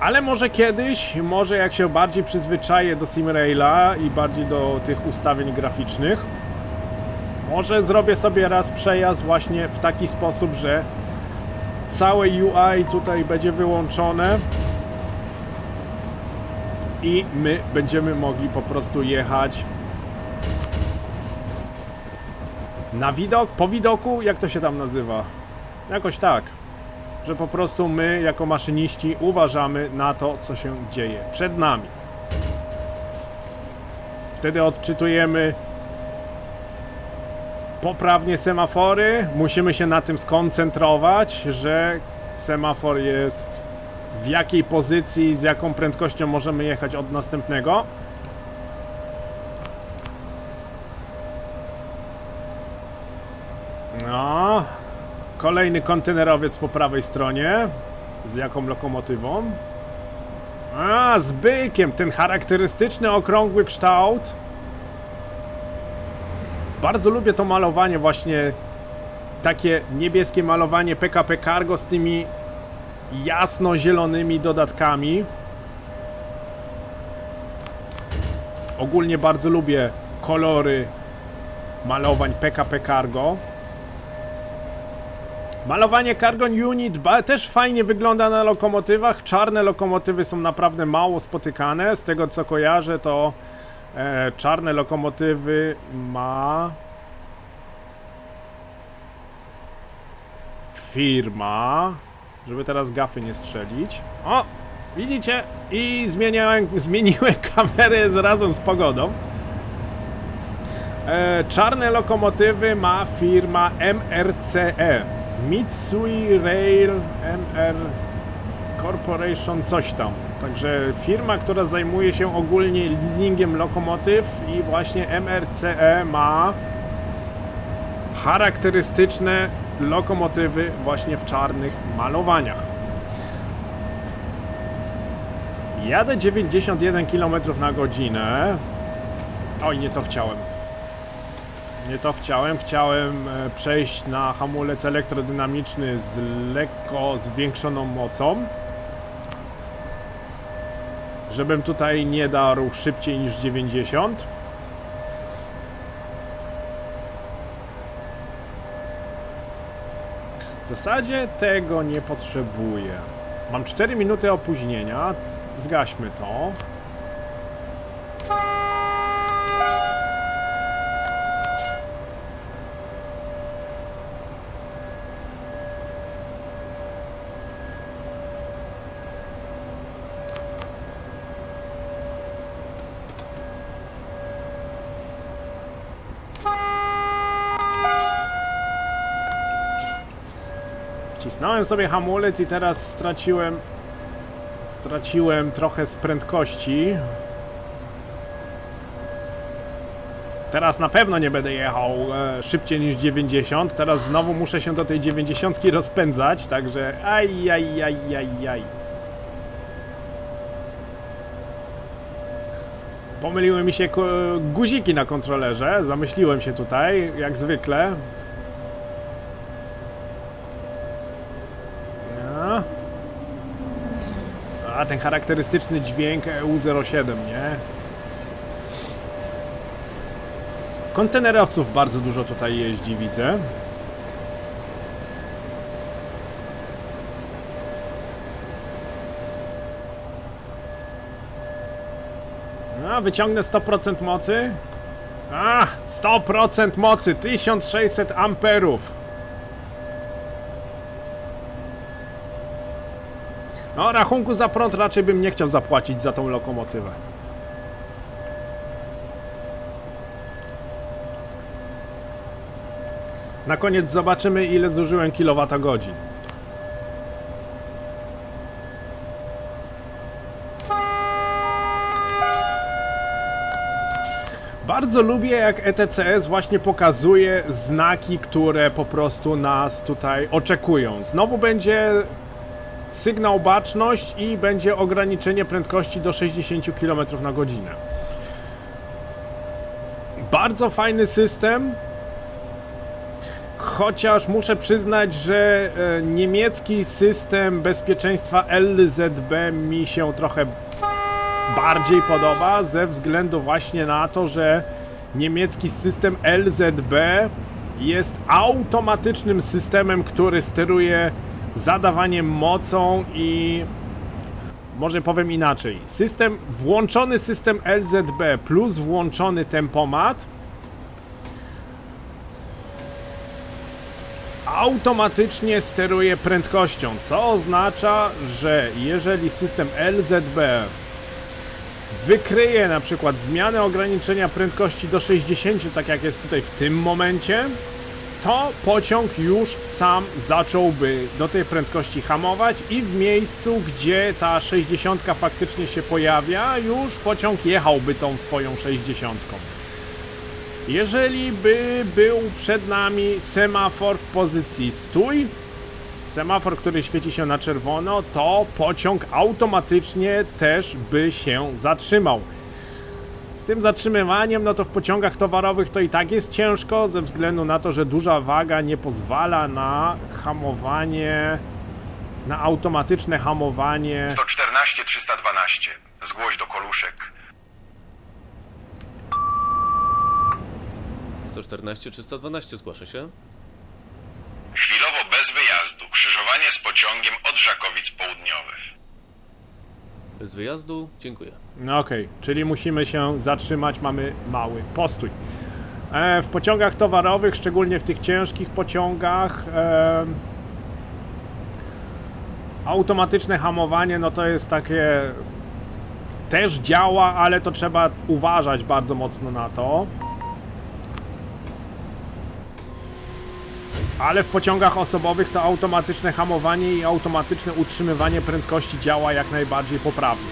Ale może kiedyś, może jak się bardziej przyzwyczaję do Simraila i bardziej do tych ustawień graficznych, może zrobię sobie raz przejazd właśnie w taki sposób, że całe UI tutaj będzie wyłączone i my będziemy mogli po prostu jechać na widok, po widoku, jak to się tam nazywa? Jakoś tak. Że po prostu my, jako maszyniści, uważamy na to, co się dzieje przed nami. Wtedy odczytujemy poprawnie semafory. Musimy się na tym skoncentrować, że semafor jest w jakiej pozycji, z jaką prędkością możemy jechać od następnego. No... Kolejny kontenerowiec po prawej stronie. Z jaką lokomotywą? A, z bykiem. Ten charakterystyczny, okrągły kształt. Bardzo lubię to malowanie właśnie. Takie niebieskie malowanie PKP Cargo z tymi jasno-zielonymi dodatkami. Ogólnie bardzo lubię kolory malowań PKP Cargo. Malowanie Cargo Unit też fajnie wygląda na lokomotywach. Czarne lokomotywy są naprawdę mało spotykane. Z tego co kojarzę, to czarne lokomotywy ma firma, żeby teraz gafy nie strzelić. O! Widzicie? I zmieniłem kamerę razem z pogodą. Czarne lokomotywy ma firma MRCE. Mitsui Rail MR Corporation coś tam. Także firma, która zajmuje się ogólnie leasingiem lokomotyw i właśnie MRCE ma charakterystyczne lokomotywy właśnie w czarnych malowaniach. Jadę 91 km na godzinę. Oj, nie to chciałem. Nie to chciałem. Chciałem przejść na hamulec elektrodynamiczny z lekko zwiększoną mocą. Żebym tutaj nie darł szybciej niż 90. W zasadzie tego nie potrzebuję. Mam 4 minuty opóźnienia. Zgaśmy to. Wcisnąłem sobie hamulec i teraz straciłem trochę z prędkości. Teraz na pewno nie będę jechał szybciej niż 90. Teraz znowu muszę się do tej 90 rozpędzać, także aj. Pomyliły mi się guziki na kontrolerze, zamyśliłem się tutaj, jak zwykle. A ten charakterystyczny dźwięk EU07, nie? Kontenerowców bardzo dużo tutaj jeździ, widzę. A, wyciągnę 100% mocy. A, 100% mocy, 1600 amperów. No, rachunku za prąd raczej bym nie chciał zapłacić za tą lokomotywę. Na koniec zobaczymy, ile zużyłem kilowatogodzin. Bardzo lubię, jak ETCS właśnie pokazuje znaki, które po prostu nas tutaj oczekują. Znowu będzie sygnał baczność i będzie ograniczenie prędkości do 60 km na godzinę. Bardzo fajny system, chociaż muszę przyznać, że niemiecki system bezpieczeństwa LZB mi się trochę bardziej podoba, ze względu właśnie na to, że niemiecki system LZB jest automatycznym systemem, który steruje zadawaniem mocą i może powiem inaczej. Włączony system LZB plus włączony tempomat automatycznie steruje prędkością, co oznacza, że jeżeli system LZB wykryje na przykład zmianę ograniczenia prędkości do 60, tak jak jest tutaj w tym momencie, to pociąg już sam zacząłby do tej prędkości hamować i w miejscu, gdzie ta 60 faktycznie się pojawia, już pociąg jechałby tą swoją 60. Jeżeli by był przed nami semafor w pozycji stój, semafor, który świeci się na czerwono, to pociąg automatycznie też by się zatrzymał. Z tym zatrzymywaniem, no to w pociągach towarowych to i tak jest ciężko, ze względu na to, że duża waga nie pozwala na hamowanie, na automatyczne hamowanie.
114 312. Zgłoś do Koluszek.
114 312 zgłasza się.
Chwilowo bez wyjazdu. Krzyżowanie z pociągiem od Żakowic Południowych.
Bez wyjazdu, dziękuję.
No okej, czyli musimy się zatrzymać, mamy mały postój. W pociągach towarowych, szczególnie w tych ciężkich pociągach, automatyczne hamowanie, no to jest takie... też działa, ale to trzeba uważać bardzo mocno na to. Ale w pociągach osobowych to automatyczne hamowanie i automatyczne utrzymywanie prędkości działa jak najbardziej poprawnie.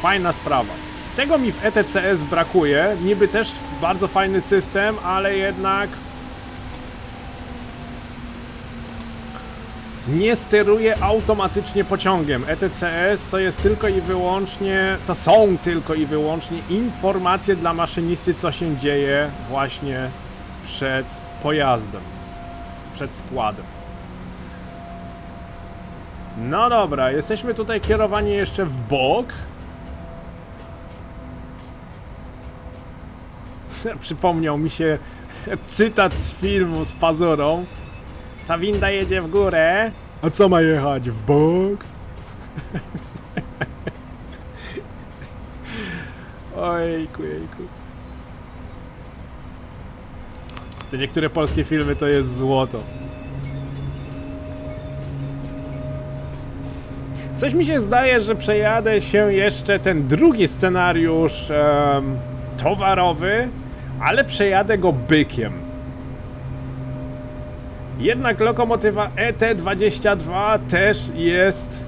Fajna sprawa. Tego mi w ETCS brakuje. Niby też bardzo fajny system, ale jednak nie steruje automatycznie pociągiem. ETCS to jest tylko i wyłącznie, to są tylko i wyłącznie informacje dla maszynisty, co się dzieje właśnie przed pojazdem. Przed składem. No dobra, jesteśmy tutaj kierowani jeszcze w bok. Przypomniał mi się cytat z filmu z Pazurą. Ta winda jedzie w górę. A co ma jechać? W bok? Ojejku, jejku. Te niektóre polskie filmy to jest złoto. Coś mi się zdaje, że przejadę się jeszcze ten drugi scenariusz towarowy, ale przejadę go bykiem. Jednak lokomotywa ET22 też jest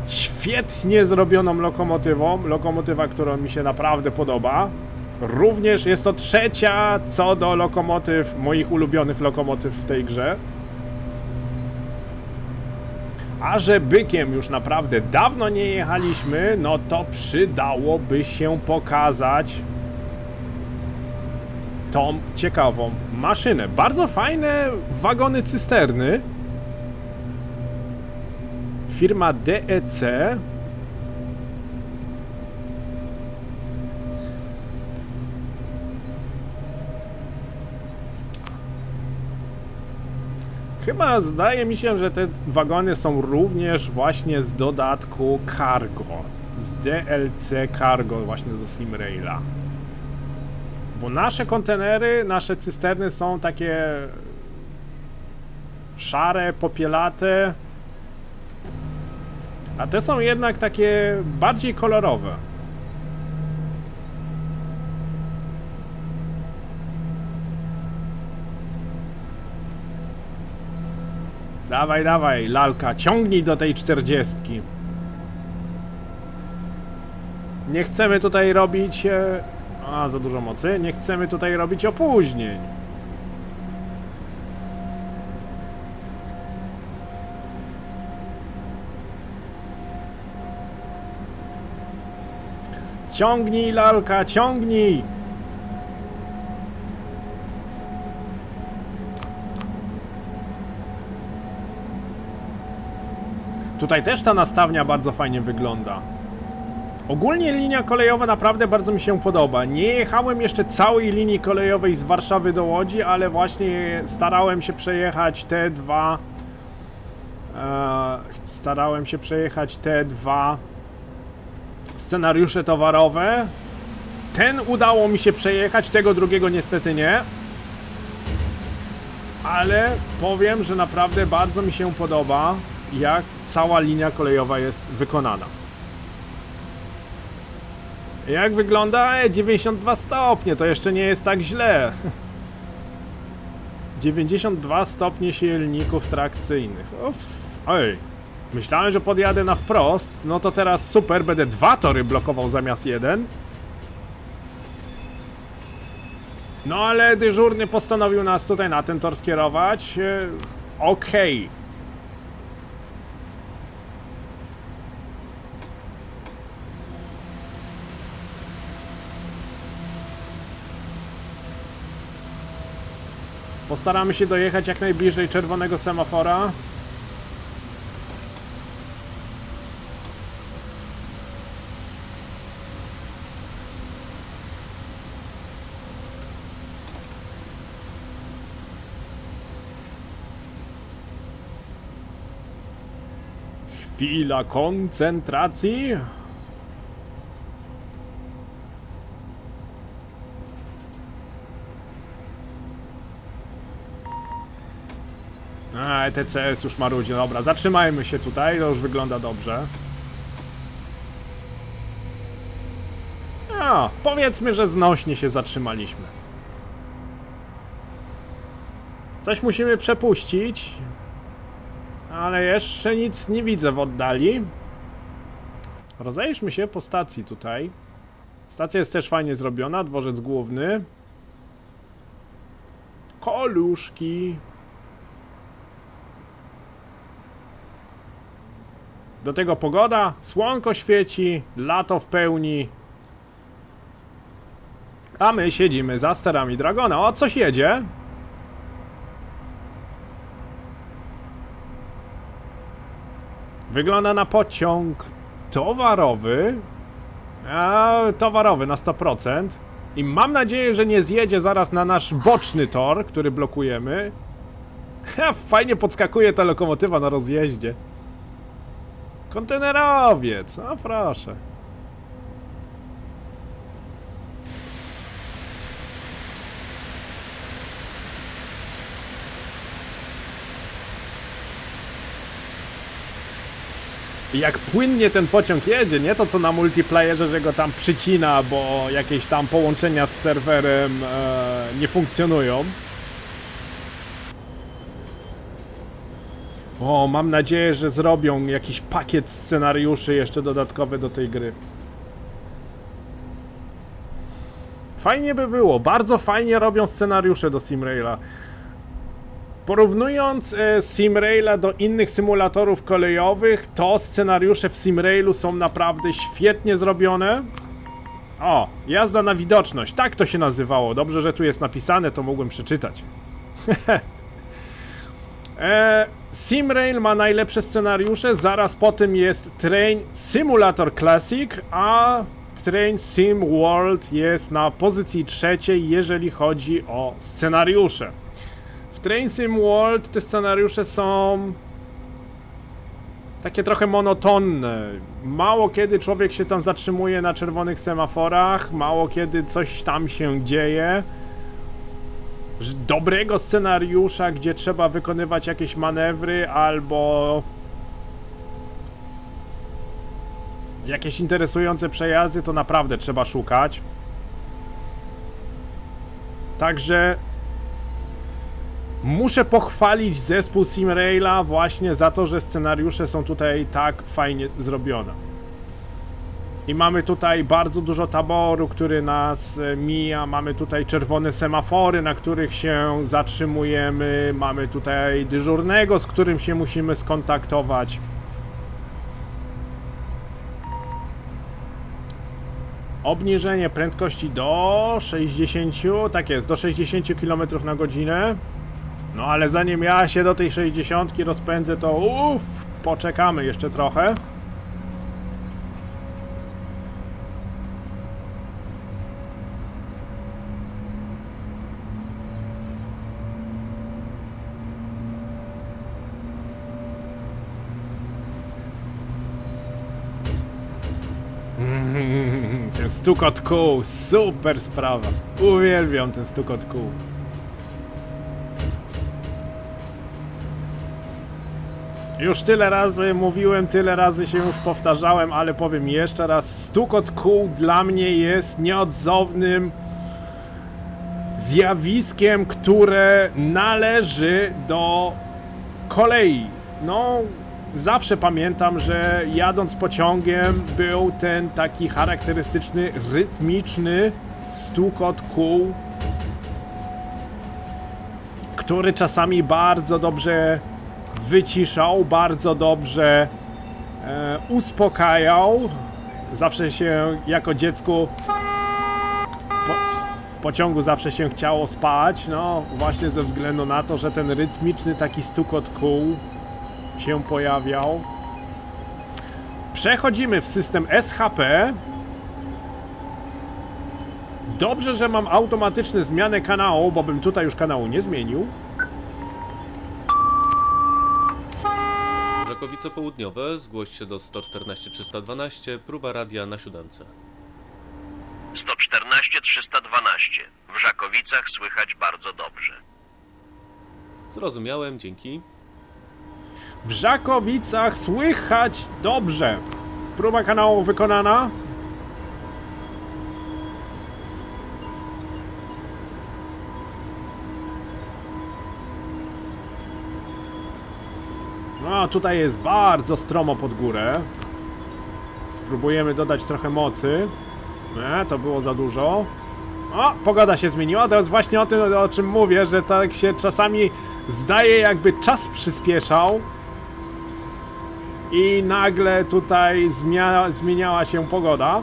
świetnie zrobioną lokomotywą. Lokomotywa, która mi się naprawdę podoba. Również jest to trzecia co do lokomotyw, moich ulubionych lokomotyw w tej grze. A że bykiem już naprawdę dawno nie jechaliśmy, no to przydałoby się pokazać tą ciekawą maszynę. Bardzo fajne wagony cysterny. Firma DEC. Chyba zdaje mi się, że te wagony są również właśnie z dodatku cargo. z DLC Cargo właśnie do Simraila. Bo nasze kontenery, nasze cysterny są takie szare, popielate, a te są jednak takie bardziej kolorowe. Dawaj, dawaj, lalka, ciągnij do tej 40. Nie chcemy tutaj robić... za dużo mocy. Nie chcemy tutaj robić opóźnień. Ciągnij, lalka, ciągnij! Tutaj też ta nastawnia bardzo fajnie wygląda. Ogólnie linia kolejowa naprawdę bardzo mi się podoba. Nie jechałem jeszcze całej linii kolejowej z Warszawy do Łodzi, ale właśnie starałem się przejechać te dwa... scenariusze towarowe. Ten udało mi się przejechać, tego drugiego niestety nie. Ale powiem, że naprawdę bardzo mi się podoba, jak cała linia kolejowa jest wykonana. Jak wygląda? 92 stopnie, to jeszcze nie jest tak źle. 92 stopnie silników trakcyjnych. Uff. Oj, myślałem, że podjadę na wprost. No to teraz super, będę 2 tory blokował zamiast 1. No ale dyżurny postanowił nas tutaj na ten tor skierować. Okej. Postaramy się dojechać jak najbliżej czerwonego semafora. Chwila koncentracji. ETCS już marudzi. Dobra, zatrzymajmy się tutaj, to już wygląda dobrze. No, powiedzmy, że znośnie się zatrzymaliśmy. Coś musimy przepuścić. Ale jeszcze nic nie widzę w oddali. Rozejdźmy się po stacji tutaj. Stacja jest też fajnie zrobiona, dworzec główny. Koluszki. Do tego pogoda, słonko świeci, lato w pełni. A my siedzimy za sterami Dragona. O, coś jedzie. Wygląda na pociąg towarowy. Towarowy na 100%. I mam nadzieję, że nie zjedzie zaraz na nasz boczny tor, który blokujemy. Fajnie podskakuje ta lokomotywa na rozjeździe. Kontenerowiec, no proszę. I jak płynnie ten pociąg jedzie, nie to co na multiplayerze, że go tam przycina, bo jakieś tam połączenia z serwerem nie funkcjonują. O, mam nadzieję, że zrobią jakiś pakiet scenariuszy jeszcze dodatkowy do tej gry. Fajnie by było, bardzo fajnie robią scenariusze do Simraila. Porównując Simraila do innych symulatorów kolejowych, to scenariusze w Simrailu są naprawdę świetnie zrobione. O, jazda na widoczność, tak to się nazywało. Dobrze, że tu jest napisane, to mogłem przeczytać. Simrail ma najlepsze scenariusze, zaraz po tym jest Train Simulator Classic, a Train Sim World jest na pozycji 3, jeżeli chodzi o scenariusze. W Train Sim World te scenariusze są takie trochę monotonne. Mało kiedy człowiek się tam zatrzymuje na czerwonych semaforach, mało kiedy coś tam się dzieje. Dobrego scenariusza, gdzie trzeba wykonywać jakieś manewry albo jakieś interesujące przejazdy, to naprawdę trzeba szukać. Także muszę pochwalić zespół Simraila właśnie za to, że scenariusze są tutaj tak fajnie zrobione. I mamy tutaj bardzo dużo taboru, który nas mija, mamy tutaj czerwone semafory, na których się zatrzymujemy, mamy tutaj dyżurnego, z którym się musimy skontaktować. Obniżenie prędkości do 60, tak jest, do 60 km na godzinę. No ale zanim ja się do tej 60 rozpędzę, to poczekamy jeszcze trochę. Ten stukot kół, super sprawa. Uwielbiam ten stukot kół. Już tyle razy mówiłem, tyle razy się już powtarzałem, ale powiem jeszcze raz, stukot kół dla mnie jest nieodzownym zjawiskiem, które należy do kolei. No, zawsze pamiętam, że jadąc pociągiem był ten taki charakterystyczny, rytmiczny stukot kół, który czasami bardzo dobrze wyciszał, bardzo dobrze uspokajał. Zawsze się jako dziecku w pociągu zawsze się chciało spać, no właśnie ze względu na to, że ten rytmiczny taki stukot kół się pojawiał. Przechodzimy w system SHP. Dobrze, że mam automatyczne zmianę kanału, bo bym tutaj już kanału nie zmienił.
Żakowice Południowe, zgłoś się do 114 312, próba radia na 7.
114 312. W Żakowicach słychać bardzo dobrze.
Zrozumiałem, dzięki.
W Żakowicach słychać dobrze. Próba kanału wykonana. No, tutaj jest bardzo stromo pod górę. Spróbujemy dodać trochę mocy. Nie, to było za dużo. O, pogoda się zmieniła. To jest właśnie o tym, o czym mówię, że tak się czasami zdaje, jakby czas przyspieszał. I nagle tutaj zmieniała się pogoda.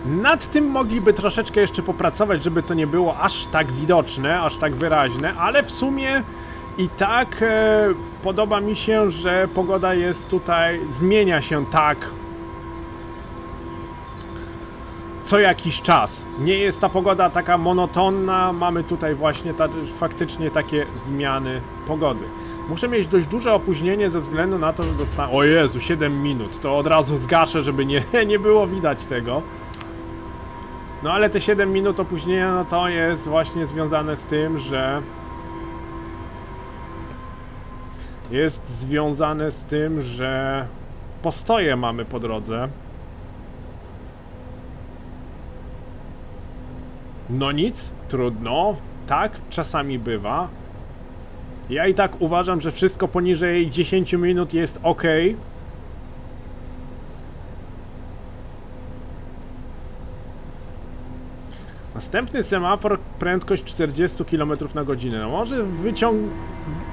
Nad tym mogliby troszeczkę jeszcze popracować, żeby to nie było aż tak widoczne, aż tak wyraźne, ale w sumie i tak podoba mi się, że pogoda jest tutaj, zmienia się tak co jakiś czas. Nie jest ta pogoda taka monotonna, mamy tutaj właśnie faktycznie takie zmiany pogody. Muszę mieć dość duże opóźnienie ze względu na to, że dostałem... O Jezu, 7 minut. To od razu zgaszę, żeby nie było widać tego. No ale te 7 minut opóźnienia, no to jest właśnie związane z tym, że... postoje mamy po drodze. No nic, trudno. Tak, czasami bywa. Ja i tak uważam, że wszystko poniżej 10 minut jest ok. Następny semafor, prędkość 40 km na godzinę. No może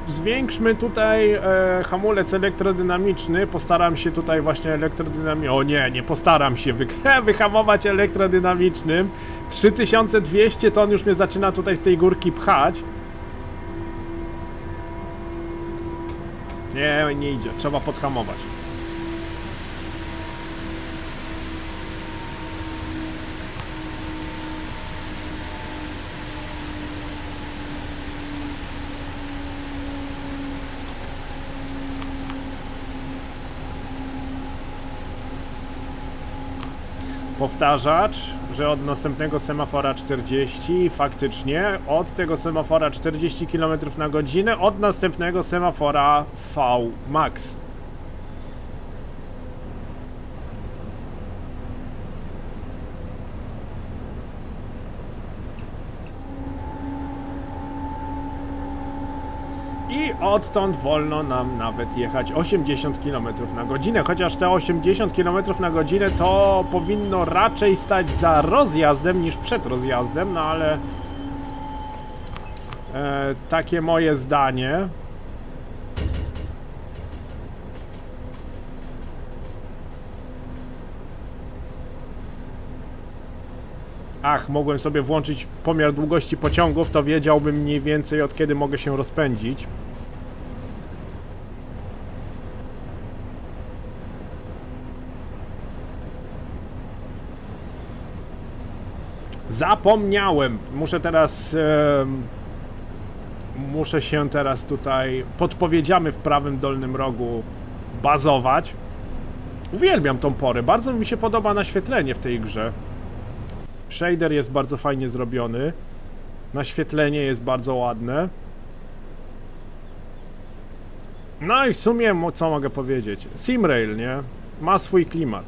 zwiększmy tutaj hamulec elektrodynamiczny. Postaram się tutaj właśnie elektrodynamicznie... O nie, nie postaram się wyhamować elektrodynamicznym. 3200 ton już mnie zaczyna tutaj z tej górki pchać. Nie idzie, trzeba podhamować. powtarzacz, że od następnego semafora 40, faktycznie od tego semafora 40 km na godzinę, od następnego semafora V max. I odtąd wolno nam nawet jechać 80 km na godzinę, chociaż te 80 km na godzinę to powinno raczej stać za rozjazdem niż przed rozjazdem, no ale takie moje zdanie. Ach, mogłem sobie włączyć pomiar długości pociągów, to wiedziałbym mniej więcej od kiedy mogę się rozpędzić. Zapomniałem. Muszę się teraz tutaj podpowiedziami w prawym dolnym rogu bazować. Uwielbiam tą porę. Bardzo mi się podoba naświetlenie w tej grze. Shader jest bardzo fajnie zrobiony. Naświetlenie jest bardzo ładne. No i w sumie, co mogę powiedzieć? Simrail, nie? Ma swój klimat.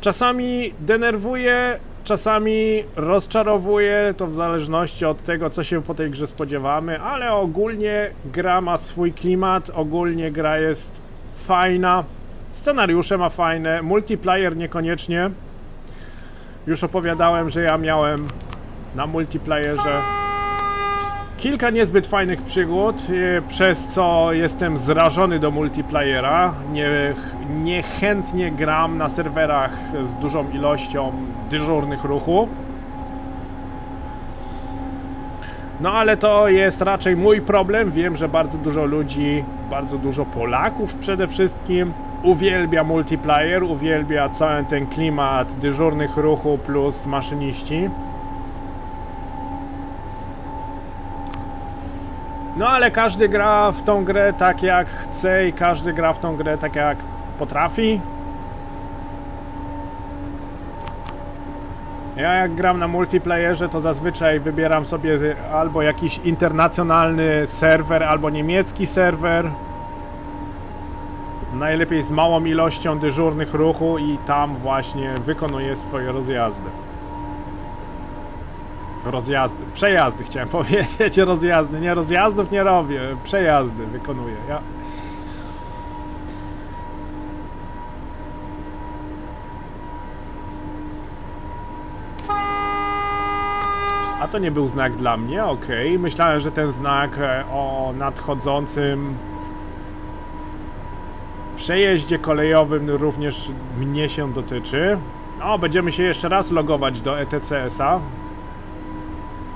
Czasami denerwuje, czasami rozczarowuje, to w zależności od tego, co się po tej grze spodziewamy, ale ogólnie gra ma swój klimat, ogólnie gra jest fajna, scenariusze ma fajne, multiplayer niekoniecznie. Już opowiadałem, że ja miałem na multiplayerze kilka niezbyt fajnych przygód, przez co jestem zrażony do multiplayera. Niechętnie gram na serwerach z dużą ilością dyżurnych ruchu. No ale to jest raczej mój problem. Wiem, że bardzo dużo ludzi, bardzo dużo Polaków przede wszystkim uwielbia multiplayer, uwielbia cały ten klimat dyżurnych ruchu plus maszyniści. No ale każdy gra w tą grę tak jak chce i każdy gra w tą grę tak jak potrafi. Ja jak gram na multiplayerze, to zazwyczaj wybieram sobie albo jakiś internacjonalny serwer, albo niemiecki serwer. Najlepiej z małą ilością dyżurnych ruchu i tam właśnie wykonuję swoje rozjazdy. Przejazdy chciałem powiedzieć, rozjazdy. Nie, rozjazdów nie robię, przejazdy wykonuję. Ja. A to nie był znak dla mnie, okej. Myślałem, że ten znak o nadchodzącym przejeździe kolejowym również mnie się dotyczy. No, będziemy się jeszcze raz logować do ETCS-a.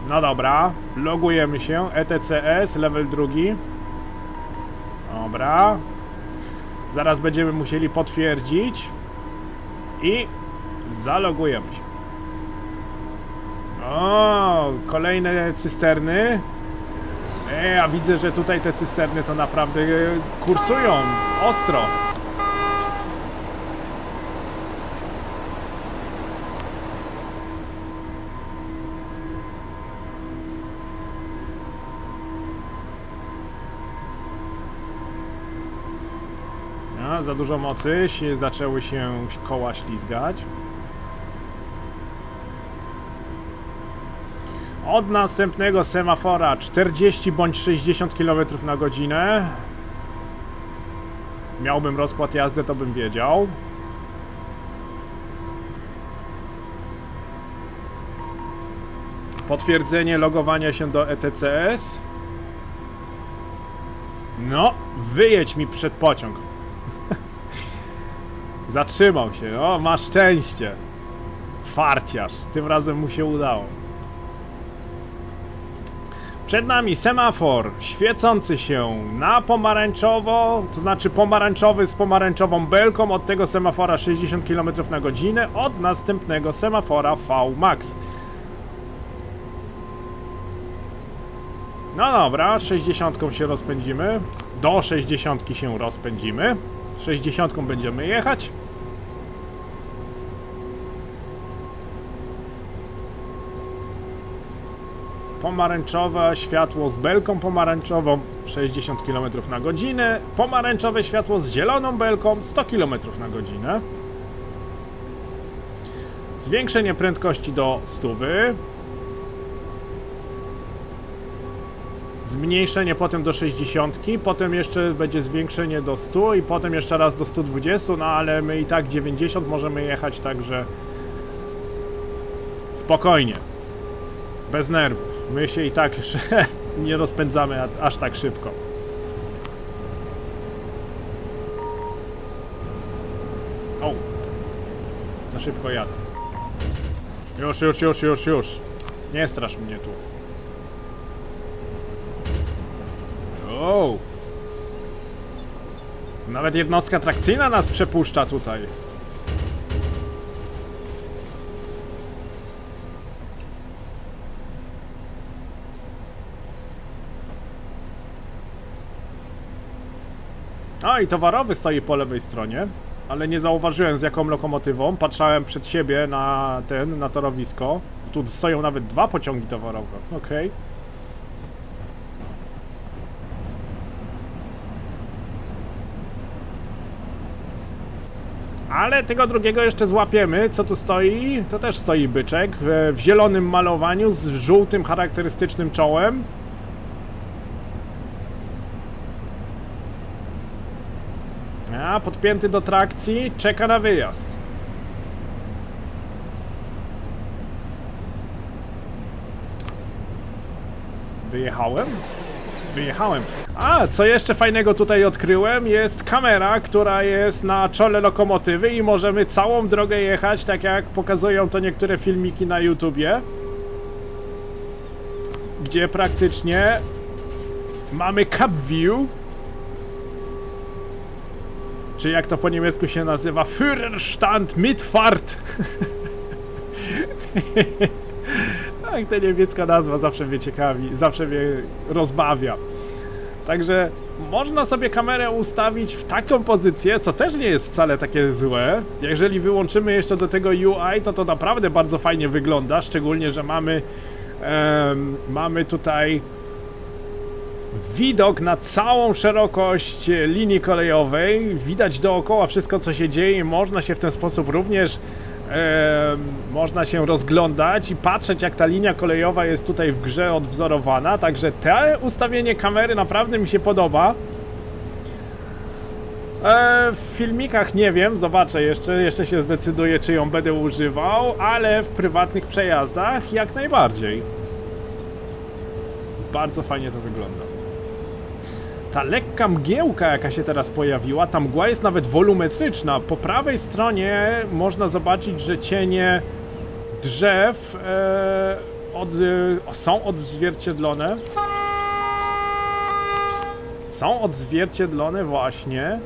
No dobra, logujemy się. ETCS, level 2. Dobra. Zaraz będziemy musieli potwierdzić. I zalogujemy się. O, kolejne cysterny. A widzę, że tutaj te cysterny to naprawdę kursują ostro. Za dużo mocy, zaczęły się koła ślizgać. Od następnego semafora 40 bądź 60 km na godzinę. Miałbym rozkład jazdy, to bym wiedział. Potwierdzenie logowania się do ETCS. No, wyjedź mi przed pociąg. Zatrzymał się, o, ma szczęście. Farciarz, tym razem mu się udało. Przed nami semafor świecący się na pomarańczowo, to znaczy pomarańczowy z pomarańczową belką, od tego semafora 60 km na godzinę, od następnego semafora V max. No dobra, 60 się rozpędzimy, do 60 się rozpędzimy, 60 będziemy jechać. pomarańczowe światło z belką pomarańczową 60 km na godzinę, pomarańczowe światło z zieloną belką 100 km na godzinę. Zwiększenie prędkości do 100. Zmniejszenie potem do 60, potem jeszcze będzie zwiększenie do 100 i potem jeszcze raz do 120, no ale my i tak 90 możemy jechać, także spokojnie, bez nerwów. My się i tak jeszcze nie rozpędzamy aż tak szybko. O, za szybko jadę. Już. Nie strasz mnie tu. O! Nawet jednostka trakcyjna nas przepuszcza tutaj. A i towarowy stoi po lewej stronie, ale nie zauważyłem z jaką lokomotywą. Patrzałem przed siebie na torowisko. Tu stoją nawet 2 pociągi towarowe. Okej. Ale tego drugiego jeszcze złapiemy. Co tu stoi? To też stoi byczek w zielonym malowaniu z żółtym charakterystycznym czołem. A, podpięty do trakcji, czeka na wyjazd. Wyjechałem? Wyjechałem. A, co jeszcze fajnego tutaj odkryłem, jest kamera, która jest na czole lokomotywy i możemy całą drogę jechać, tak jak pokazują to niektóre filmiki na YouTubie, gdzie praktycznie mamy Cab View, czy jak to po niemiecku się nazywa, Führerstand mit Fahrt. Tak, ta niemiecka nazwa zawsze mnie ciekawi, zawsze mnie rozbawia. Także można sobie kamerę ustawić w taką pozycję, co też nie jest wcale takie złe. Jeżeli wyłączymy jeszcze do tego UI, to naprawdę bardzo fajnie wygląda, szczególnie, że mamy tutaj widok na całą szerokość linii kolejowej. Widać dookoła wszystko, co się dzieje. Można się w ten sposób również można się rozglądać i patrzeć, jak ta linia kolejowa jest tutaj w grze odwzorowana. Także to ustawienie kamery naprawdę mi się podoba. W filmikach nie wiem, zobaczę jeszcze się zdecyduję, czy ją będę używał, ale w prywatnych przejazdach jak najbardziej. Bardzo fajnie to wygląda. Ta lekka mgiełka, jaka się teraz pojawiła, ta mgła jest nawet wolumetryczna. Po prawej stronie można zobaczyć, że cienie drzew są odzwierciedlone. Są odzwierciedlone właśnie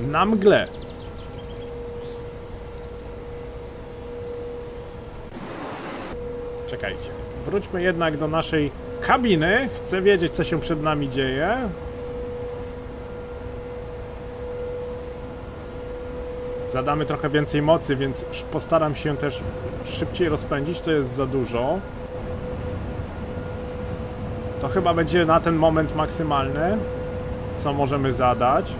na mgle. Czekajcie. Wróćmy jednak do naszej kabiny. Chcę wiedzieć, co się przed nami dzieje. Zadamy trochę więcej mocy, więc postaram się też szybciej rozpędzić. To jest za dużo. To chyba będzie na ten moment maksymalne, co możemy zadać.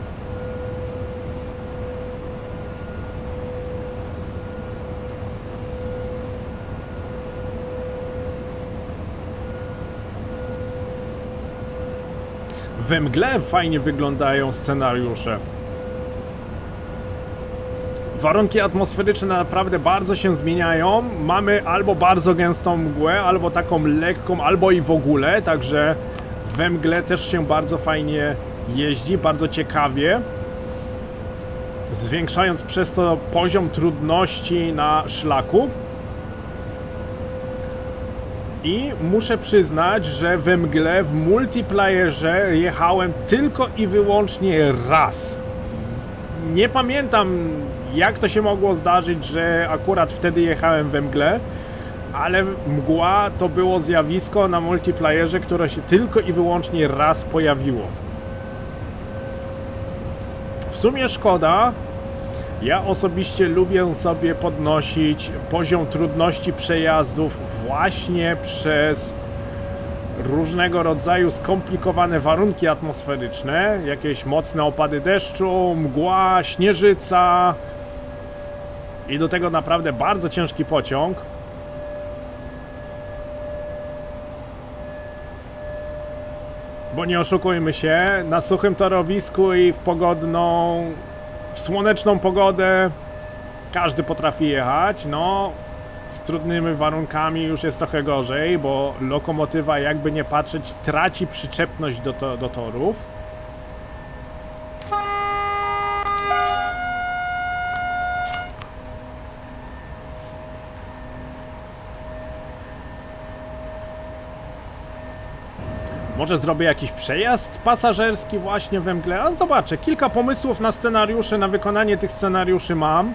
We mgle fajnie wyglądają scenariusze. Warunki atmosferyczne naprawdę bardzo się zmieniają. Mamy albo bardzo gęstą mgłę, albo taką lekką, albo i w ogóle. Także we mgle też się bardzo fajnie jeździ, bardzo ciekawie. Zwiększając przez to poziom trudności na szlaku. I muszę przyznać, że we mgle w multiplayerze jechałem tylko i wyłącznie raz. Nie pamiętam, jak to się mogło zdarzyć, że akurat wtedy jechałem we mgle, ale mgła to było zjawisko na multiplayerze, które się tylko i wyłącznie raz pojawiło. W sumie szkoda, Ja osobiście lubię sobie podnosić poziom trudności przejazdów właśnie przez różnego rodzaju skomplikowane warunki atmosferyczne, jakieś mocne opady deszczu, mgła, śnieżyca i do tego naprawdę bardzo ciężki pociąg. Bo nie oszukujmy się, na suchym torowisku i w słoneczną pogodę każdy potrafi jechać, no z trudnymi warunkami już jest trochę gorzej, bo lokomotywa jakby nie patrzeć traci przyczepność do torów. Może zrobię jakiś przejazd pasażerski właśnie we mgle, a zobaczę, kilka pomysłów na scenariusze, na wykonanie tych scenariuszy mam.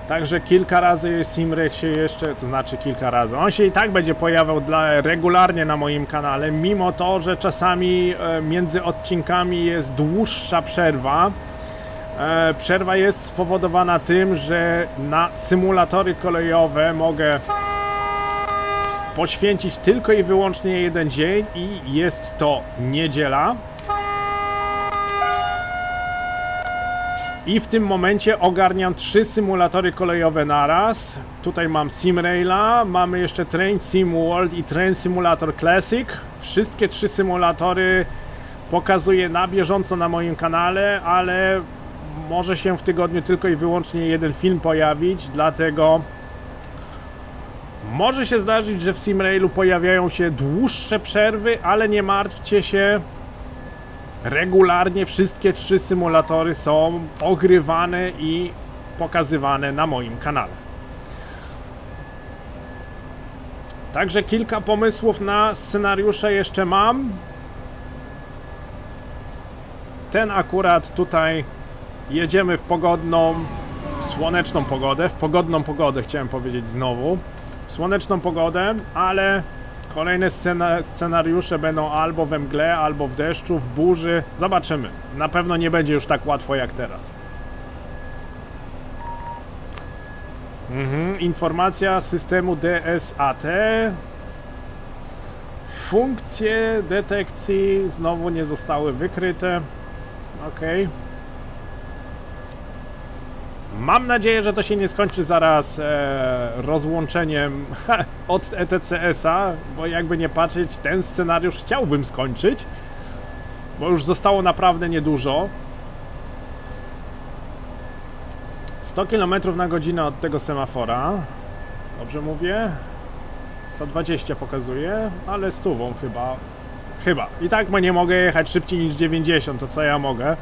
Także kilka razy Simrek się jeszcze, to znaczy kilka razy, on się i tak będzie pojawiał regularnie na moim kanale, mimo to, że czasami między odcinkami jest dłuższa przerwa. Przerwa jest spowodowana tym, że na symulatory kolejowe mogę poświęcić tylko i wyłącznie jeden dzień i jest to niedziela. I w tym momencie ogarniam 3 symulatory kolejowe naraz. Tutaj mam Simraila, mamy jeszcze Train Sim World i Train Simulator Classic. Wszystkie 3 symulatory pokazuję na bieżąco na moim kanale, ale może się w tygodniu tylko i wyłącznie jeden film pojawić, dlatego może się zdarzyć, że w Simrailu pojawiają się dłuższe przerwy, ale nie martwcie się. Regularnie wszystkie 3 symulatory są ogrywane i pokazywane na moim kanale. Także kilka pomysłów na scenariusze jeszcze mam. Ten akurat tutaj jedziemy w słoneczną pogodę, w pogodną pogodę chciałem powiedzieć znowu. W słoneczną pogodę, ale kolejne scenariusze będą albo we mgle, albo w deszczu, w burzy. Zobaczymy. Na pewno nie będzie już tak łatwo jak teraz. Informacja systemu DSAT. Funkcje detekcji znowu nie zostały wykryte. Ok. Mam nadzieję, że to się nie skończy zaraz rozłączeniem od ETCS-a, bo jakby nie patrzeć, ten scenariusz chciałbym skończyć, bo już zostało naprawdę niedużo. 100 km na godzinę od tego semafora. Dobrze mówię? 120 pokazuje, ale 100 chyba. Chyba. I tak nie mogę jechać szybciej niż 90, to co ja mogę?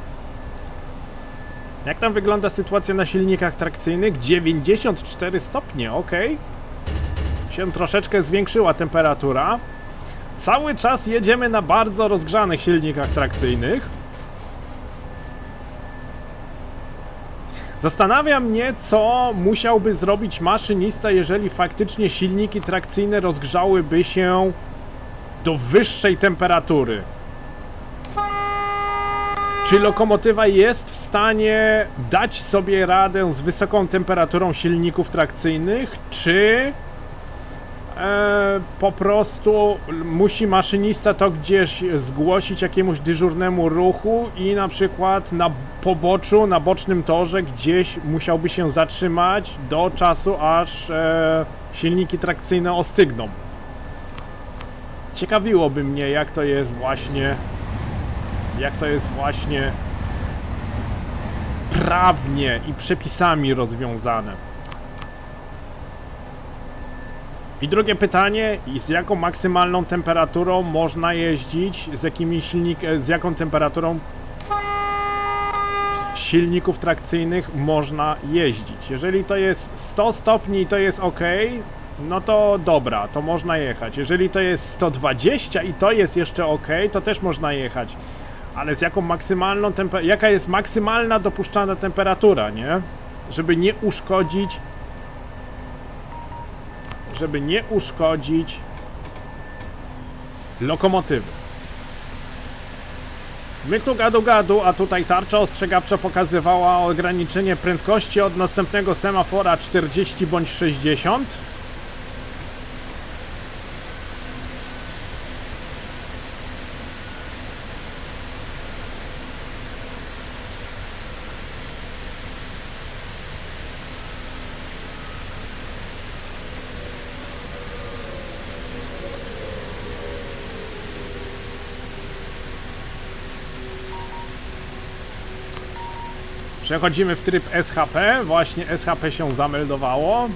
Jak tam wygląda sytuacja na silnikach trakcyjnych? 94 stopnie, ok. Się troszeczkę zwiększyła temperatura. Cały czas jedziemy na bardzo rozgrzanych silnikach trakcyjnych. Zastanawia mnie, co musiałby zrobić maszynista, jeżeli faktycznie silniki trakcyjne rozgrzałyby się do wyższej temperatury. Czy lokomotywa jest w stanie dać sobie radę z wysoką temperaturą silników trakcyjnych, czy po prostu musi maszynista to gdzieś zgłosić jakiemuś dyżurnemu ruchu i na przykład na poboczu, na bocznym torze gdzieś musiałby się zatrzymać do czasu, aż silniki trakcyjne ostygną. Ciekawiłoby mnie, jak to jest właśnie prawnie i przepisami rozwiązane. I drugie pytanie, z jaką maksymalną temperaturą można jeździć, z jaką temperaturą silników trakcyjnych można jeździć. Jeżeli to jest 100 stopni i to jest ok, no to dobra, to można jechać. Jeżeli to jest 120 i to jest jeszcze ok, to też można jechać. Ale z jaką maksymalną jaka jest maksymalna dopuszczalna temperatura, nie? Żeby nie uszkodzić lokomotywy. My tu gadu, a tutaj tarcza ostrzegawcza pokazywała ograniczenie prędkości od następnego semafora 40 bądź 60. Przechodzimy w tryb SHP, właśnie SHP się zameldowało.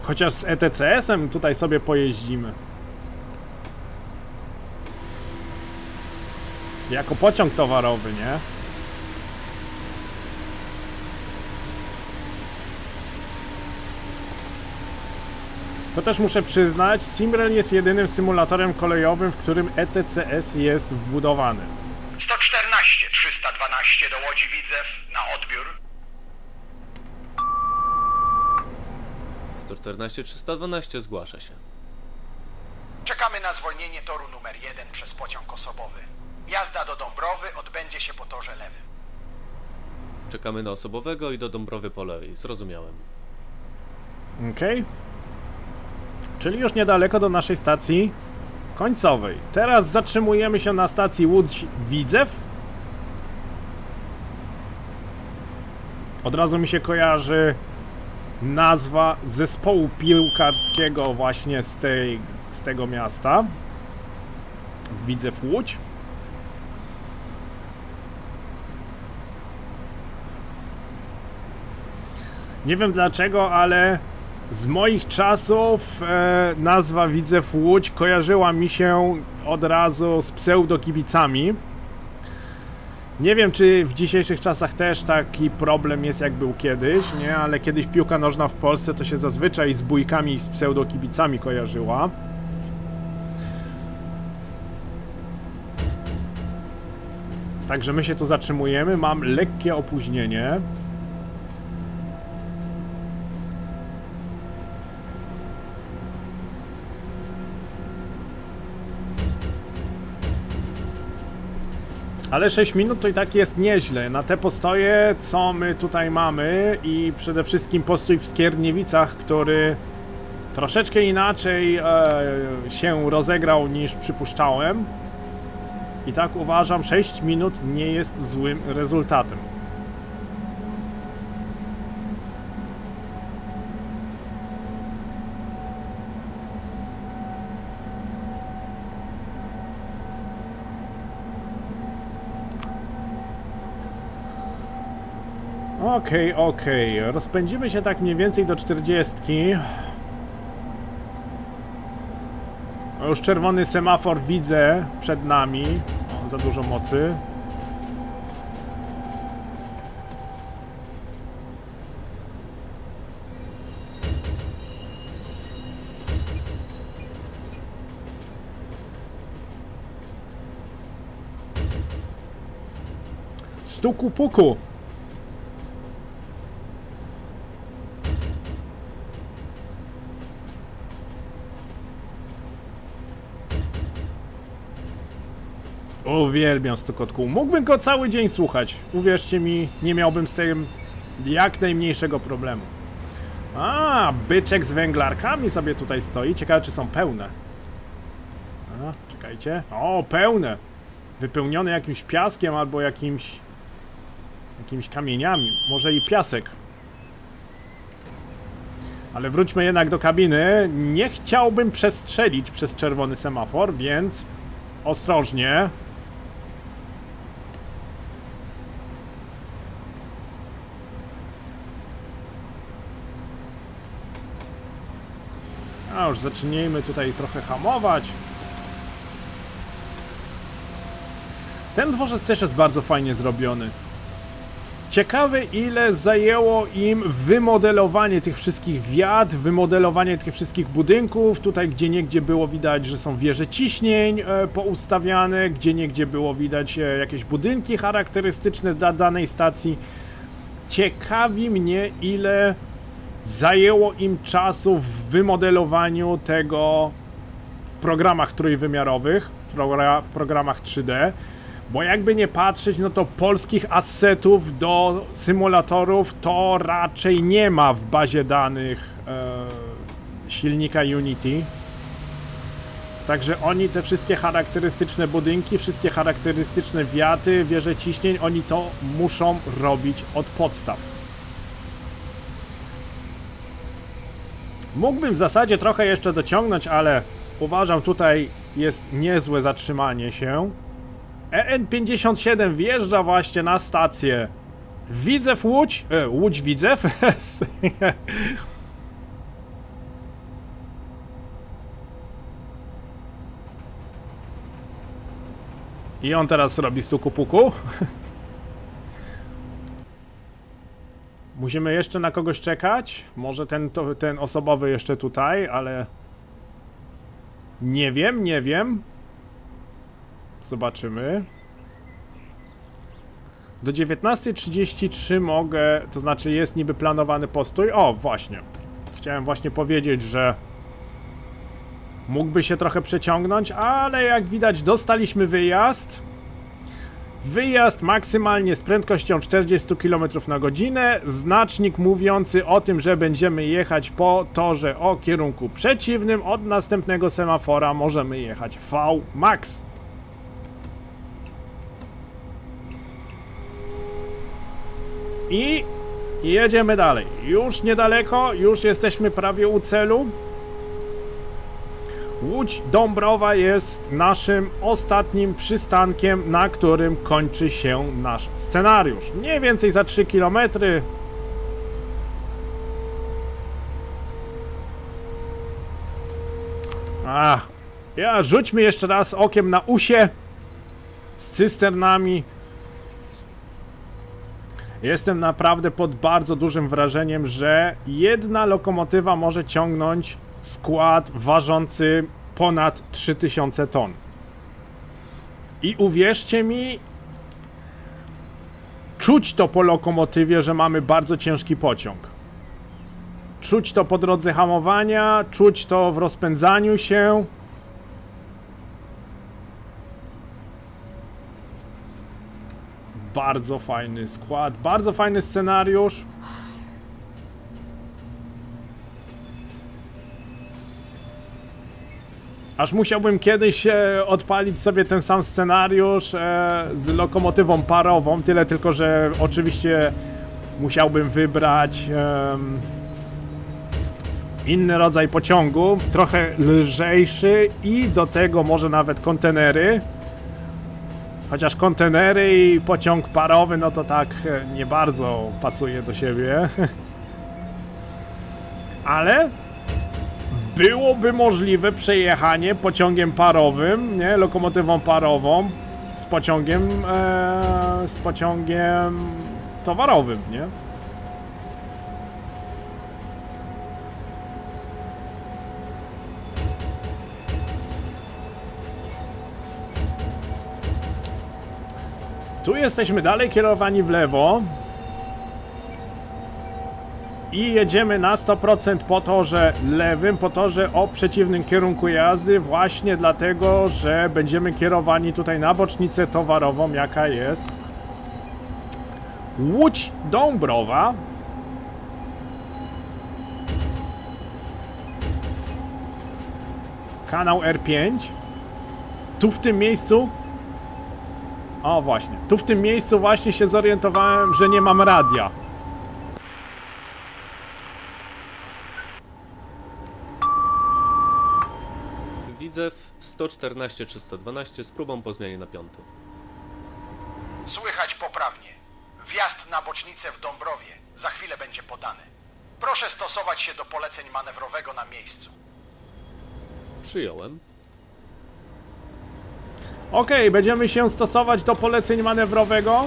Chociaż z ETCS-em tutaj sobie pojeździmy. Jako pociąg towarowy, nie? To też muszę przyznać, Simrail jest jedynym symulatorem kolejowym, w którym ETCS jest wbudowany.
114 312 do Łodzi Widzew na odbiór.
114 312 zgłasza się.
Czekamy na zwolnienie toru numer 1 przez pociąg osobowy. Jazda do Dąbrowy odbędzie się po torze lewym.
Czekamy na osobowego i do Dąbrowy po lewej. Zrozumiałem.
Okej. Czyli już niedaleko do naszej stacji końcowej. Teraz zatrzymujemy się na stacji Łódź Widzew. Od razu mi się kojarzy nazwa zespołu piłkarskiego właśnie z tego miasta. Widzew Łódź. Nie wiem dlaczego, ale z moich czasów nazwa Widzew Łódź kojarzyła mi się od razu z pseudokibicami. Nie wiem, czy w dzisiejszych czasach też taki problem jest, jak był kiedyś, nie? Ale kiedyś piłka nożna w Polsce to się zazwyczaj z bójkami i z pseudokibicami kojarzyła. Także my się tu zatrzymujemy, mam lekkie opóźnienie. Ale 6 minut to i tak jest nieźle. Na te postoje, co my tutaj mamy i przede wszystkim postój w Skierniewicach, który troszeczkę inaczej się rozegrał niż przypuszczałem. I tak uważam, 6 minut nie jest złym rezultatem. Okej. Rozpędzimy się tak mniej więcej do 40. Już czerwony semafor widzę przed nami. O, za dużo mocy. Stuku puku. Uwielbiam stukot kół. Mógłbym go cały dzień słuchać. Uwierzcie mi, nie miałbym z tym jak najmniejszego problemu. A, byczek z węglarkami sobie tutaj stoi. Ciekawe, czy są pełne. A, czekajcie. O, pełne. Wypełnione jakimś piaskiem albo jakimś kamieniami. Może i piasek. Ale wróćmy jednak do kabiny. Nie chciałbym przestrzelić przez czerwony semafor, więc ostrożnie. A już zacznijmy tutaj trochę hamować. Ten dworzec też jest bardzo fajnie zrobiony. Ciekawe, ile zajęło im wymodelowanie tych wszystkich wiat, wymodelowanie tych wszystkich budynków. Tutaj gdzieniegdzie było widać, że są wieże ciśnień poustawiane, gdzieniegdzie było widać jakieś budynki charakterystyczne dla danej stacji. Ciekawi mnie, ile zajęło im czasu w wymodelowaniu tego w programach trójwymiarowych, w programach 3D, bo jakby nie patrzeć, no to polskich assetów do symulatorów to raczej nie ma w bazie danych silnika Unity. Także oni te wszystkie charakterystyczne budynki, wszystkie charakterystyczne wiaty, wieże ciśnień, oni to muszą robić od podstaw. Mógłbym w zasadzie trochę jeszcze dociągnąć, ale uważam, tutaj jest niezłe zatrzymanie się. EN57 wjeżdża właśnie na stację Widzew Łódź, Łódź Widzew. I on teraz robi stuku puku. Musimy jeszcze na kogoś czekać. Może ten osobowy jeszcze tutaj, ale... Nie wiem. Zobaczymy. Do 19:33 mogę, to znaczy jest niby planowany postój. O, właśnie. Chciałem właśnie powiedzieć, że mógłby się trochę przeciągnąć, ale jak widać dostaliśmy wyjazd. Wyjazd maksymalnie z prędkością 40 km na godzinę. Znacznik mówiący o tym, że będziemy jechać po torze o kierunku przeciwnym. Od następnego semafora możemy jechać V max. I jedziemy dalej. Już niedaleko, już jesteśmy prawie u celu. Łódź Dąbrowa jest naszym ostatnim przystankiem, na którym kończy się nasz scenariusz. Mniej więcej za 3 km. Rzućmy jeszcze raz okiem na Usie z cysternami. Jestem naprawdę pod bardzo dużym wrażeniem, że jedna lokomotywa może ciągnąć skład ważący ponad 3000 ton. I uwierzcie mi, czuć to po lokomotywie, że mamy bardzo ciężki pociąg. Czuć to po drodze hamowania, czuć to w rozpędzaniu się. Bardzo fajny skład, bardzo fajny scenariusz. Aż musiałbym kiedyś odpalić sobie ten sam scenariusz z lokomotywą parową, tyle tylko, że oczywiście musiałbym wybrać inny rodzaj pociągu, trochę lżejszy i do tego może nawet kontenery. Chociaż kontenery i pociąg parowy, no to tak nie bardzo pasuje do siebie. Ale byłoby możliwe przejechanie pociągiem parowym, nie, lokomotywą parową z pociągiem towarowym, nie? Tu jesteśmy dalej kierowani w lewo. I jedziemy na 100% po torze lewym, po torze o przeciwnym kierunku jazdy, właśnie dlatego, że będziemy kierowani tutaj na bocznicę towarową, jaka jest Łódź Dąbrowa. Kanał R5. Tu w tym miejscu... O właśnie, tu w tym miejscu właśnie się zorientowałem, że nie mam radia.
Widzew 114-312 z próbą po zmianie na 5.
Słychać poprawnie. Wjazd na bocznicę w Dąbrowie za chwilę będzie podany. Proszę stosować się do poleceń manewrowego na miejscu.
Przyjąłem.
Okej, będziemy się stosować do poleceń manewrowego.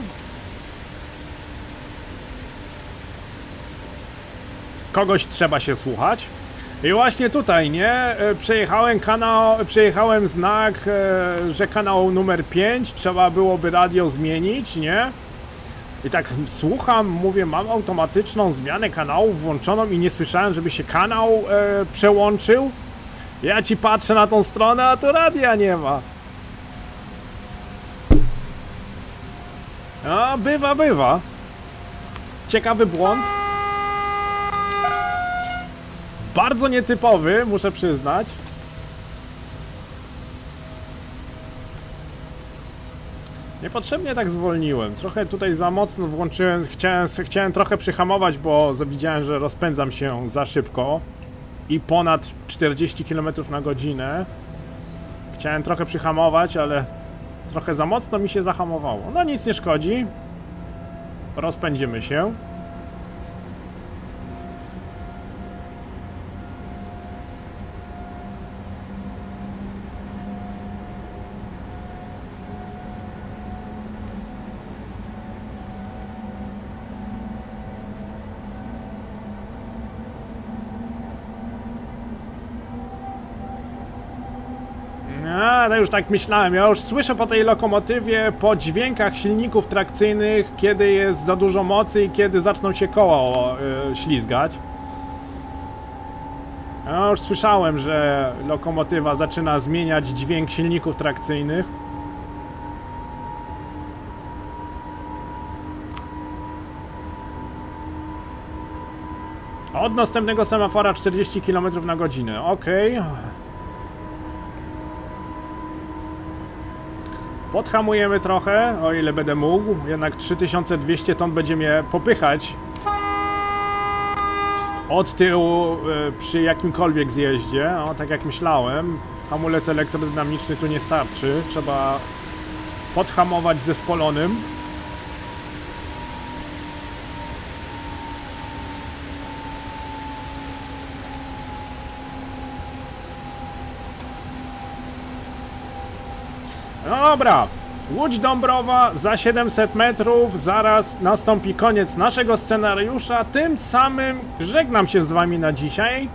Kogoś trzeba się słuchać. I właśnie tutaj, nie? Przejechałem znak, że kanał numer 5, trzeba byłoby radio zmienić, nie? I tak słucham, mówię, mam automatyczną zmianę kanału włączoną i nie słyszałem, żeby się kanał przełączył. Ja ci patrzę na tą stronę, a tu radia nie ma. A, bywa, bywa. Ciekawy błąd. Bardzo nietypowy, muszę przyznać. Niepotrzebnie tak zwolniłem. Trochę tutaj za mocno włączyłem. Chciałem trochę przyhamować, bo widziałem, że rozpędzam się za szybko. I ponad 40 km na godzinę. Chciałem trochę przyhamować, ale trochę za mocno mi się zahamowało. No nic nie szkodzi. Rozpędzimy się. A, to już tak myślałem. Ja już słyszę po tej lokomotywie, po dźwiękach silników trakcyjnych, kiedy jest za dużo mocy i kiedy zaczną się koła ślizgać. Ja już słyszałem, że lokomotywa zaczyna zmieniać dźwięk silników trakcyjnych. Od następnego semafora 40 km na godzinę. Okej. Podhamujemy trochę, o ile będę mógł. Jednak 3200 ton będzie mnie popychać od tyłu przy jakimkolwiek zjeździe. O, tak jak myślałem. Hamulec elektrodynamiczny tu nie starczy. Trzeba podhamować zespolonym. No dobra, Łódź Dąbrowa za 700 metrów, zaraz nastąpi koniec naszego scenariusza, tym samym żegnam się z wami na dzisiaj.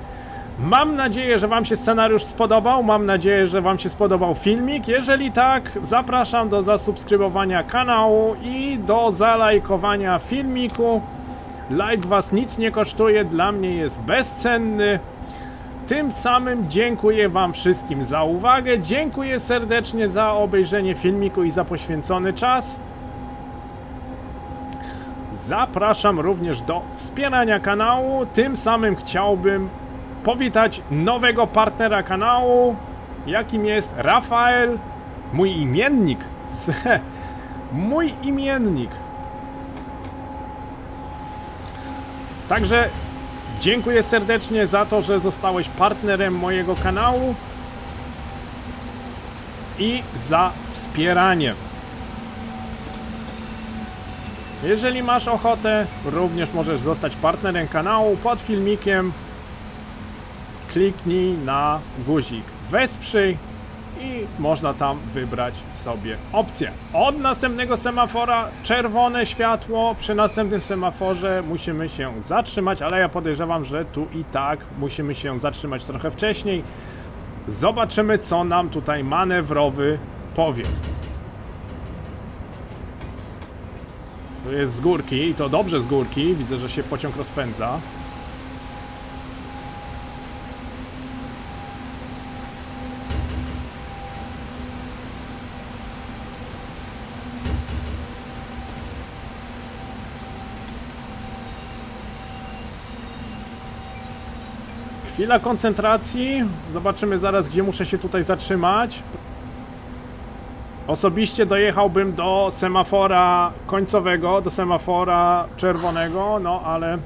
Mam nadzieję, że wam się scenariusz spodobał, mam nadzieję, że wam się spodobał filmik. Jeżeli tak, zapraszam do zasubskrybowania kanału i do zalajkowania filmiku. Like was nic nie kosztuje, dla mnie jest bezcenny. Tym samym dziękuję wam wszystkim za uwagę, dziękuję serdecznie za obejrzenie filmiku i za poświęcony czas. Zapraszam również do wspierania kanału, tym samym chciałbym powitać nowego partnera kanału, jakim jest Rafael, mój imiennik. Mój imiennik. Także dziękuję serdecznie za to, że zostałeś partnerem mojego kanału i za wspieranie. Jeżeli masz ochotę, również możesz zostać partnerem kanału. Pod filmikiem kliknij na guzik wesprzyj i można tam wybrać sobie opcję. Od następnego semafora czerwone światło, przy następnym semaforze musimy się zatrzymać, ale ja podejrzewam, że tu i tak musimy się zatrzymać trochę wcześniej. Zobaczymy, co nam tutaj manewrowy powie. To jest z górki i to dobrze z górki, widzę, że się pociąg rozpędza. Chwila koncentracji. Zobaczymy zaraz, gdzie muszę się tutaj zatrzymać. Osobiście dojechałbym do semafora końcowego, do semafora czerwonego, no ale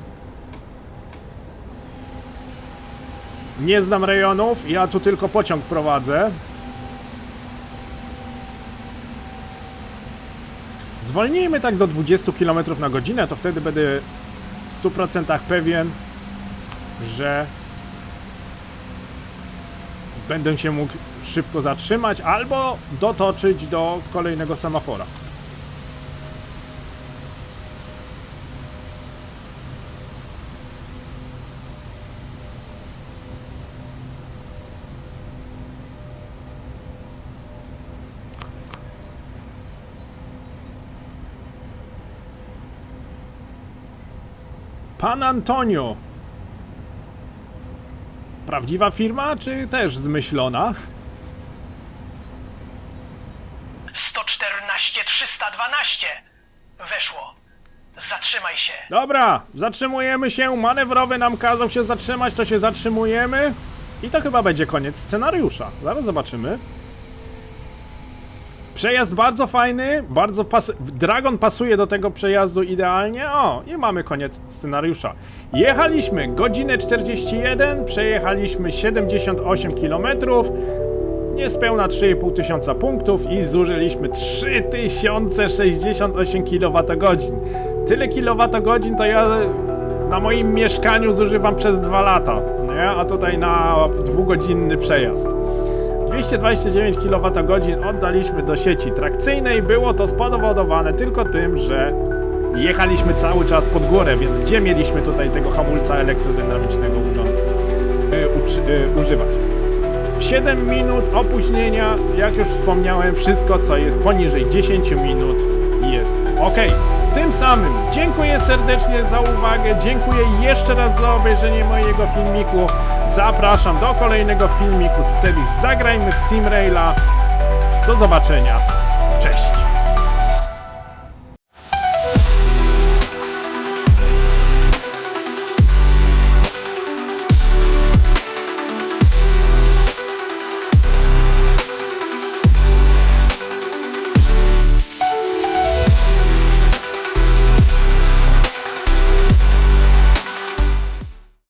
nie znam rejonów, ja tu tylko pociąg prowadzę. Zwolnijmy tak do 20 km na godzinę, to wtedy będę w 100% pewien, że będę się mógł szybko zatrzymać albo dotoczyć do kolejnego semafora. Pan Antonio. Prawdziwa firma, czy też zmyślona?
114 312. Weszło. Zatrzymaj się.
Dobra, zatrzymujemy się. Manewrowy nam kazał się zatrzymać, to się zatrzymujemy. I to chyba będzie koniec scenariusza. Zaraz zobaczymy. Przejazd bardzo fajny, bardzo Dragon pasuje do tego przejazdu idealnie. O, i mamy koniec scenariusza. Jechaliśmy godzinę 41, przejechaliśmy 78 km, niespełna 3,5 tysiąca punktów i zużyliśmy 3068 kWh. Tyle kWh to ja na moim mieszkaniu zużywam przez 2 lata, nie? A tutaj na 2-godzinny przejazd. 229 kWh oddaliśmy do sieci trakcyjnej. Było to spowodowane tylko tym, że jechaliśmy cały czas pod górę, więc gdzie mieliśmy tutaj tego hamulca elektrodynamicznego używać? 7 minut opóźnienia, jak już wspomniałem, wszystko co jest poniżej 10 minut jest ok. Tym samym dziękuję serdecznie za uwagę, dziękuję jeszcze raz za obejrzenie mojego filmiku. Zapraszam do kolejnego filmiku z serii Zagrajmy w Sim Raila. Do zobaczenia. Cześć!